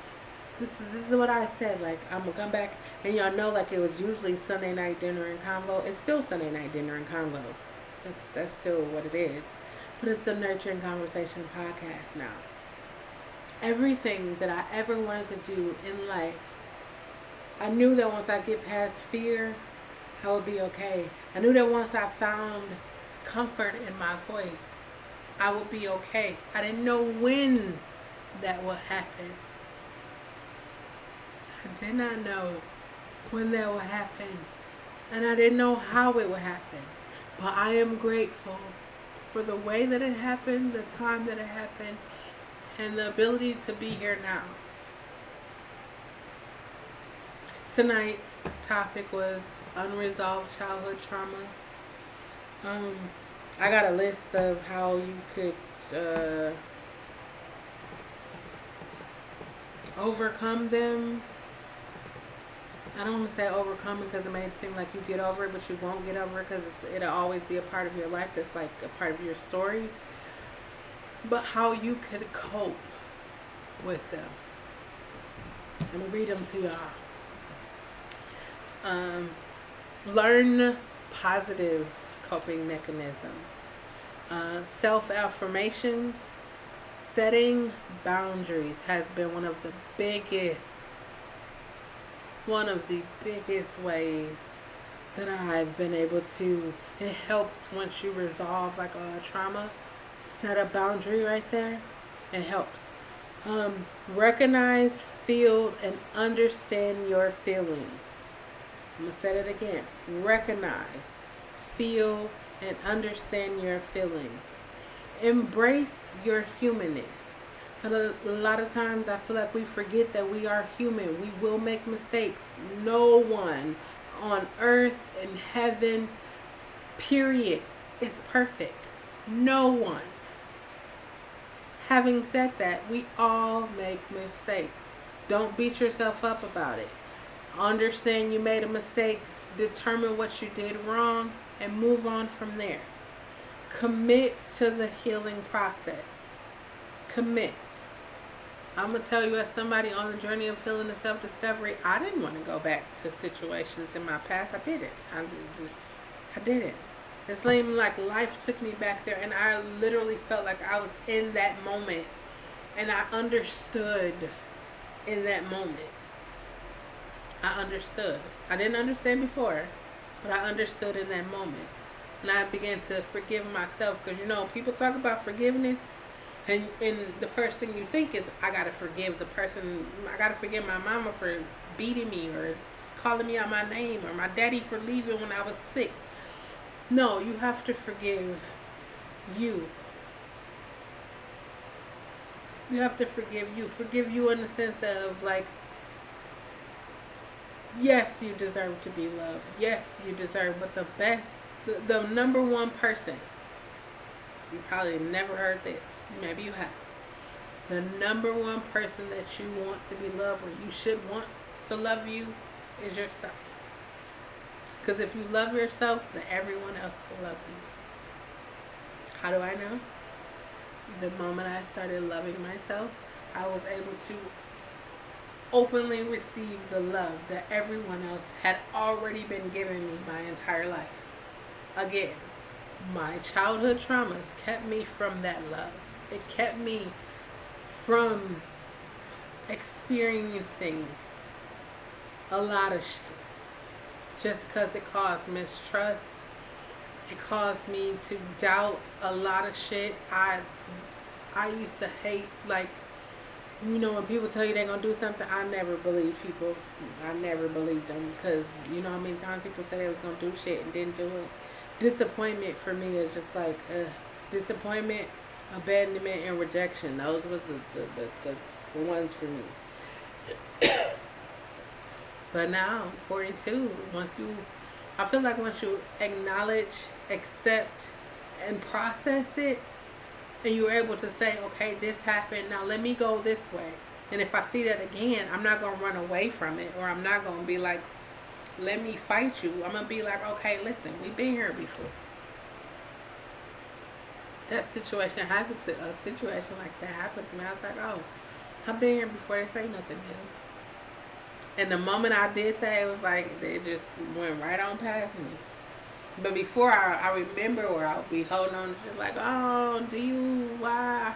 This is what I said. Like, I'm gonna come back, and y'all know, like, it was usually Sunday night dinner and convo. It's still Sunday night dinner and convo. That's still what it is. But it's the Nurturing Conversation podcast now. Everything that I ever wanted to do in life, I knew that once I get past fear, I would be okay. I knew that once I found comfort in my voice, I would be okay. I didn't know when that would happen. I did not know when that would happen. And I didn't know how it would happen. But I am grateful for the way that it happened, the time that it happened, and the ability to be here now. Tonight's topic was unresolved childhood traumas. I got a list of how you could overcome them. I don't want to say overcome because it may seem like you get over it, but you won't get over it because it'll always be a part of your life. That's like a part of your story. But how you could cope with them. Let me read them to y'all. Learn positive coping mechanisms. Self-affirmations. Setting boundaries has been one of the biggest ways that I've been able to, it helps once you resolve like a trauma, set a boundary right there. It helps. Recognize, feel, and understand your feelings. I'm going to say it again. Recognize, feel, and understand your feelings. Embrace your humanness. And a lot of times I feel like we forget that we are human. We will make mistakes. No one on earth and heaven, period, is perfect. No one. Having said that, we all make mistakes. Don't beat yourself up about it. Understand you made a mistake. Determine what you did wrong and move on from there. Commit to the healing process. Commit. I'm going to tell you, as somebody on the journey of healing and self-discovery, I didn't want to go back to situations in my past. I didn't. I didn't. It seemed like life took me back there, and I literally felt like I was in that moment, and I understood in that moment. I understood. I didn't understand before, but I understood in that moment. And I began to forgive myself, because, people talk about forgiveness, and the first thing you think is, I got to forgive the person. I got to forgive my mama for beating me or calling me out my name, or my daddy for leaving when I was 6. No, you have to forgive you. You have to forgive you. Forgive you in the sense of, like, yes, you deserve to be loved. Yes, you deserve, but the number one person, you probably never heard this, maybe you have, the number one person that you want to be loved, or you should want to love you, is yourself. Because if you love yourself, then everyone else will love you. How do I know? The moment I started loving myself, I was able to openly receive the love that everyone else had already been giving me my entire life. Again, my childhood traumas kept me from that love. It kept me from experiencing a lot of shit. Just because it caused mistrust. It caused me to doubt a lot of shit. I used to hate, like, when people tell you they're going to do something, I never believed people. I never believed them, because, how many times people said they was going to do shit and didn't do it. Disappointment for me is just like, disappointment, abandonment, and rejection. Those was the ones for me. But now I'm 42. I feel like once you acknowledge, accept, and process it, and you're able to say, okay, this happened, now let me go this way. And if I see that again, I'm not going to run away from it, or I'm not going to be like, let me fight you. I'm going to be like, okay, listen, we've been here before. That situation happened to a situation like that happened to me. I was like, oh, I've been here before. They say nothing new. And the moment I did that, it was like it just went right on past me. But before I remember, or I'll be holding on, just like, oh, why?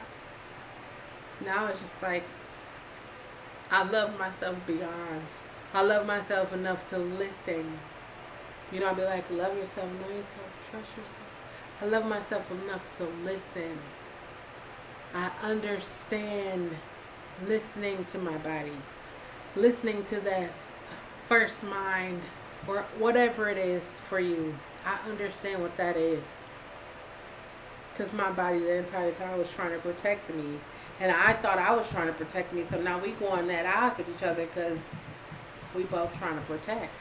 Now it's just like, I love myself beyond. I love myself enough to listen. You know, I'll be like, love yourself, know yourself, trust yourself. I love myself enough to listen. I understand listening to my body. Listening to that first mind, or whatever it is for you. I understand what that is. Because my body the entire time was trying to protect me. And I thought I was trying to protect me. So now we go on that odds with each other because we both trying to protect.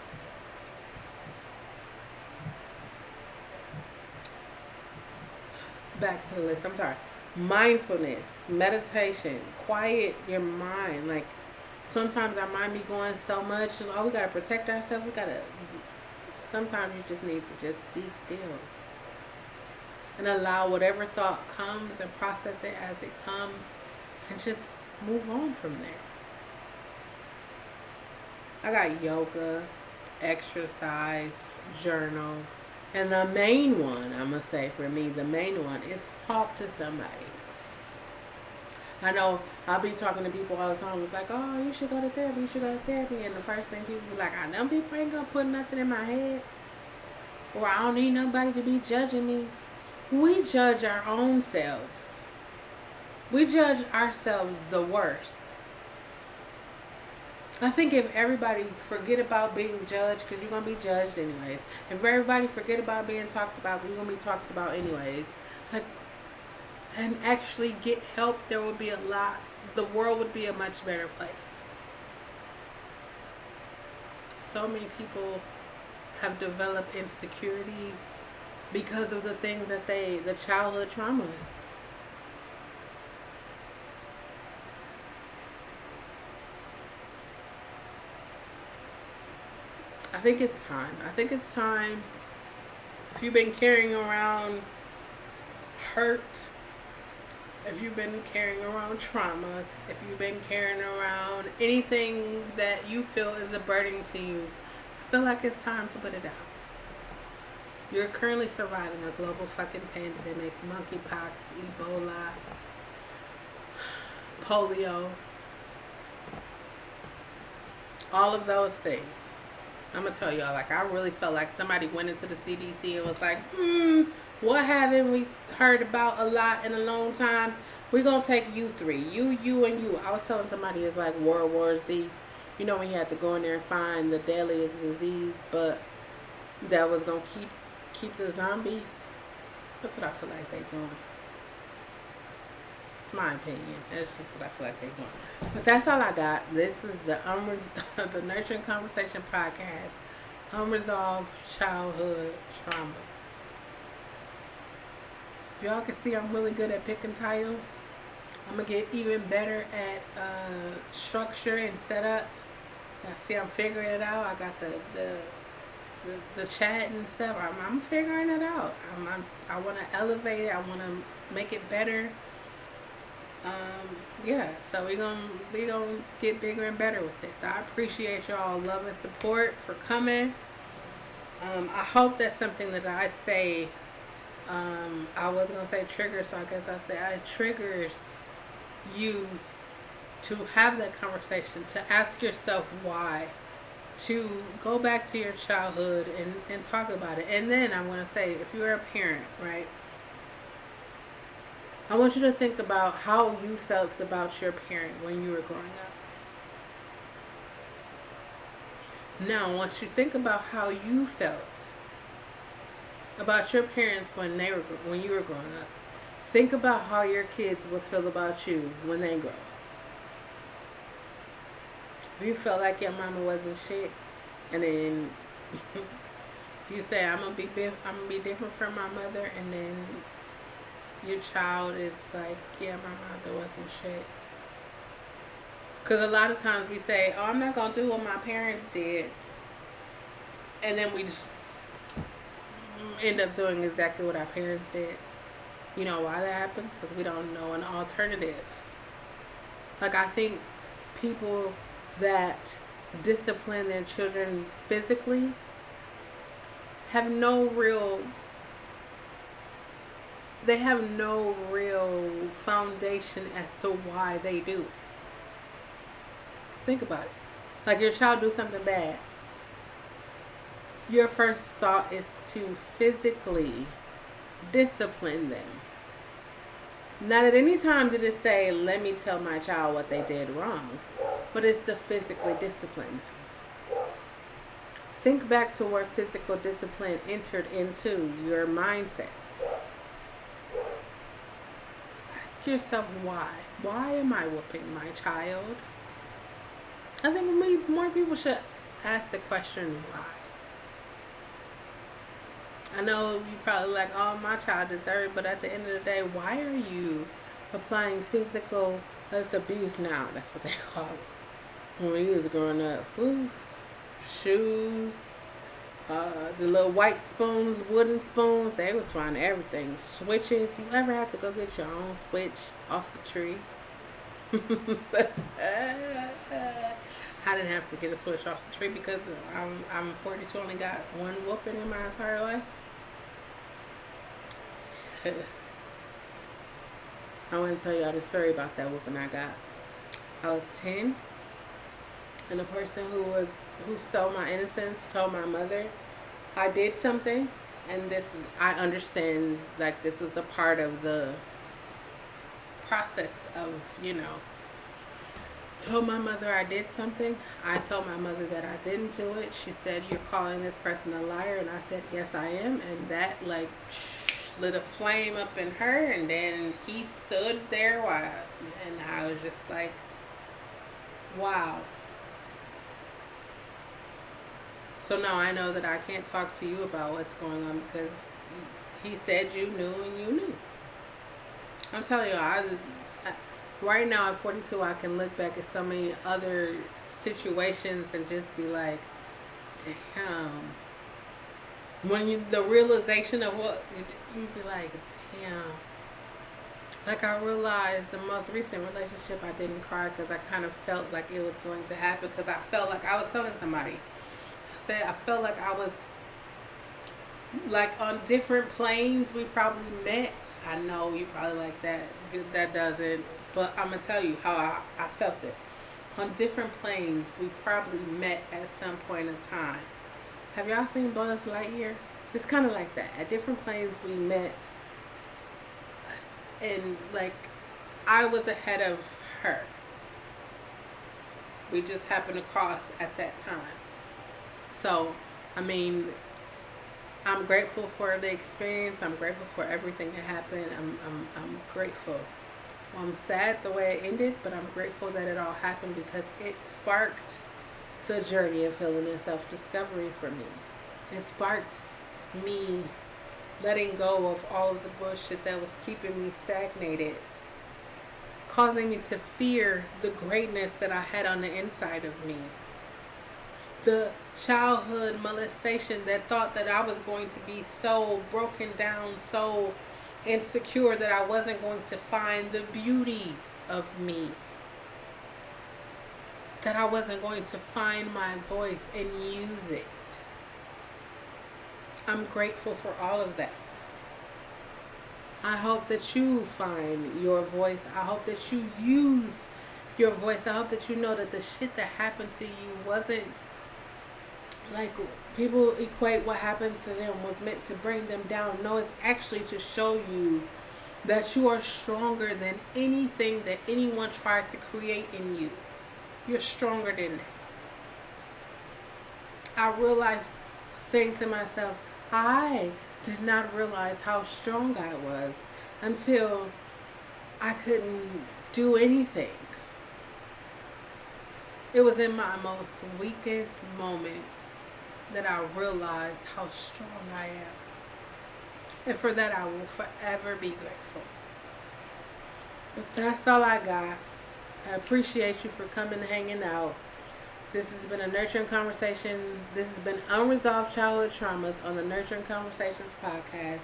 Back to the list. I'm sorry. Mindfulness, meditation, quiet your mind. Like, sometimes our mind be going so much. Oh, we gotta protect ourselves. Sometimes you just need to just be still and allow whatever thought comes and process it as it comes, and just move on from there. I got yoga, exercise, journal. And the main one, I'm going to say for me, the main one is talk to somebody. I know I'll be talking to people all the time. It's like, oh, you should go to therapy, And the first thing people be like, I know people ain't going to put nothing in my head. Or I don't need nobody to be judging me. We judge our own selves. We judge ourselves the worst. I think if everybody forget about being judged, because you're going to be judged anyways. If everybody forget about being talked about, you're going to be talked about anyways. Like, and actually get help, there would be the world would be a much better place. So many people have developed insecurities because of the things that the childhood traumas. I think it's time. If you've been carrying around hurt, if you've been carrying around traumas, if you've been carrying around anything that you feel is a burden to you, I feel like it's time to put it out. You're currently surviving a global fucking pandemic, monkeypox, Ebola, polio, all of those things. I'm going to tell y'all, like, I really felt like somebody went into the CDC and was like, what haven't we heard about a lot in a long time? We're going to take you three. You, and you. I was telling somebody it's like World War Z. You know when you had to go in there and find the deadliest disease, but that was going to keep the zombies. That's what I feel like they're doing. It's my opinion. That's just what I feel like they're doing. But that's all I got. This is the the Nurturing Conversation podcast. Unresolved childhood traumas. If y'all can see, I'm really good at picking titles. I'm going to get even better at structure and setup. See, I'm figuring it out. I got the chat and stuff. I'm figuring it out. I want to elevate it. I want to make it better. Yeah, so we gonna get bigger and better with this. I appreciate y'all love and support for coming. I hope that's something that I say. I was gonna say trigger, so I guess I say it triggers you to have that conversation, to ask yourself why, to go back to your childhood and talk about it. And then I'm gonna say, if you're a parent, right? I want you to think about how you felt about your parent when you were growing up. Now, once you think about how you felt about your parents when you were growing up, Think about how your kids will feel about you when they grow up. If you felt like your mama wasn't shit, and then you say I'm gonna be different from my mother, and then your child is like, yeah, my mother wasn't shit. Because a lot of times we say, oh, I'm not gonna do what my parents did, and then we just end up doing exactly what our parents did. You know why that happens? Because we don't know an alternative. Like, I think people that discipline their children physically have no real foundation as to why they do. Think about it. Like, your child do something bad, your first thought is to physically discipline them. Not at any time did it say, let me tell my child what they did wrong, but it's to physically discipline them. Think back to where physical discipline entered into your mindset. Ask yourself why. Why am I whooping my child? I think more people should ask the question why. I know you probably like, oh, my child deserved, but at the end of the day, why are you applying physical abuse now? That's what they call it. When we was growing up, shoes, the little white spoons, wooden spoons, they was finding everything. Switches. You ever have to go get your own switch off the tree? I didn't have to get a switch off the tree because I'm 42, only got one whooping in my entire life. I want to tell y'all the story about that whooping I got. I was 10, and the person who stole my innocence told my mother I did something, and I understand, like, this is a part of the process of, told my mother I did something. I told my mother that I didn't do it. She said, you're calling this person a liar, and I said, yes, I am. And that lit a flame up in her, and then he stood there and I was just like, wow. So now I know that I can't talk to you about what's going on because he said you knew and you knew. I'm telling you, right now at 42, I can look back at so many other situations and just be like, damn. When the realization of what, you'd be like, damn. Like, I realized the most recent relationship, I didn't cry because I kind of felt like it was going to happen, because I felt like I was telling somebody. I felt like I was like on different planes. We probably met. I know you probably like that. That doesn't. But I'm going to tell you how I felt it. On different planes, we probably met at some point in time. Have y'all seen Buzz Lightyear? It's kind of like that. At different planes, we met. And, like, I was ahead of her. We just happened to cross at that time. So, I mean, I'm grateful for the experience. I'm grateful for everything that happened. I'm grateful. I'm sad the way it ended, but I'm grateful that it all happened because it sparked the journey of healing and self-discovery for me. It sparked me letting go of all of the bullshit that was keeping me stagnated, causing me to fear the greatness that I had on the inside of me. The childhood molestation that thought that I was going to be so broken down, so insecure that I wasn't going to find the beauty of me, that I wasn't going to find my voice and use it. I'm grateful for all of that. I hope that you find your voice. I hope that you use your voice. I hope that you know that the shit that happened to you wasn't like people equate what happened to them was meant to bring them down. No, it's actually to show you that you are stronger than anything that anyone tried to create in you. You're stronger than that. I realized, saying to myself, I did not realize how strong I was until I couldn't do anything. It was in my most weakest moment that I realized how strong I am. And for that, I will forever be grateful. But that's all I got. I appreciate you for coming and hanging out. This has been a Nurturing Conversation. This has been Unresolved Childhood Traumas on the Nurturing Conversations podcast.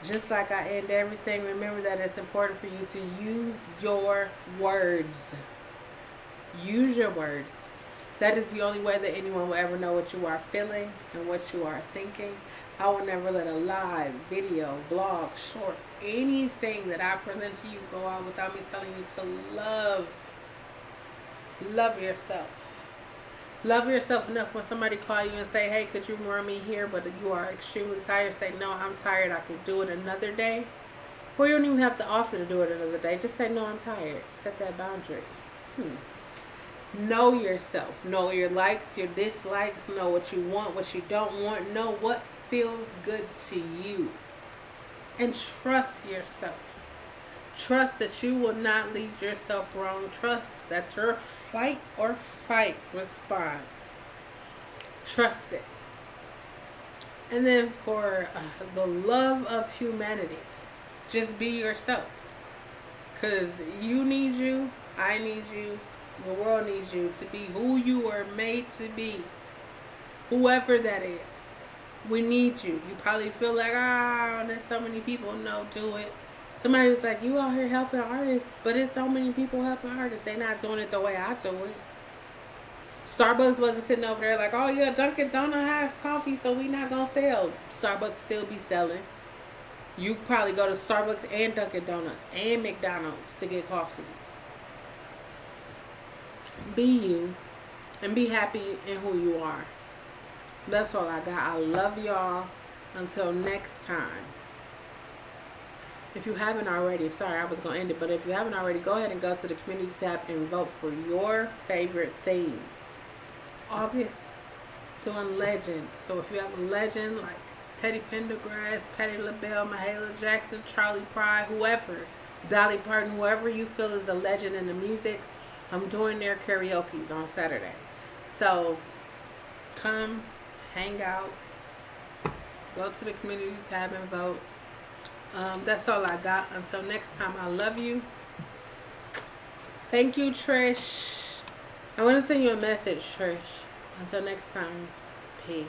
Just like I end everything, remember that it's important for you to use your words. Use your words. That is the only way that anyone will ever know what you are feeling and what you are thinking. I will never let a live, video, vlog, short, anything that I present to you go out without me telling you to love yourself. Love yourself enough when somebody call you and say, hey, could you run me here? But you are extremely tired. Say, no, I'm tired. I could do it another day. Or you don't even have to offer to do it another day. Just say, no, I'm tired. Set that boundary. Know yourself. Know your likes, your dislikes. Know what you want, what you don't want. Know what feels good to you. And trust yourself. Trust that you will not lead yourself wrong. Trust that your flight or fight response. Trust it. And then for the love of humanity, just be yourself. Because you need you, I need you, the world needs you to be who you are made to be. Whoever that is. We need you. You probably feel like, there's so many people. No, do it. Somebody was like, you out here helping artists, but it's so many people helping artists. They're not doing it the way I do it. Starbucks wasn't sitting over there like, oh yeah, Dunkin' Donuts has coffee, so we not going to sell. Starbucks still be selling. You probably go to Starbucks and Dunkin' Donuts and McDonald's to get coffee. Be you and be happy in who you are. That's all I got. I love y'all. Until next time. If you haven't already, sorry, I was going to end it, but if you haven't already, go ahead and go to the community tab and vote for your favorite theme. August, doing legends. So if you have a legend like Teddy Pendergrass, Patti LaBelle, Mahalia Jackson, Charlie Pride, whoever, Dolly Parton, whoever you feel is a legend in the music, I'm doing their karaoke's on Saturday. So come, hang out, go to the community tab and vote. That's all I got. Until next time, I love you. Thank you, Trish. I want to send you a message, Trish. Until next time, peace.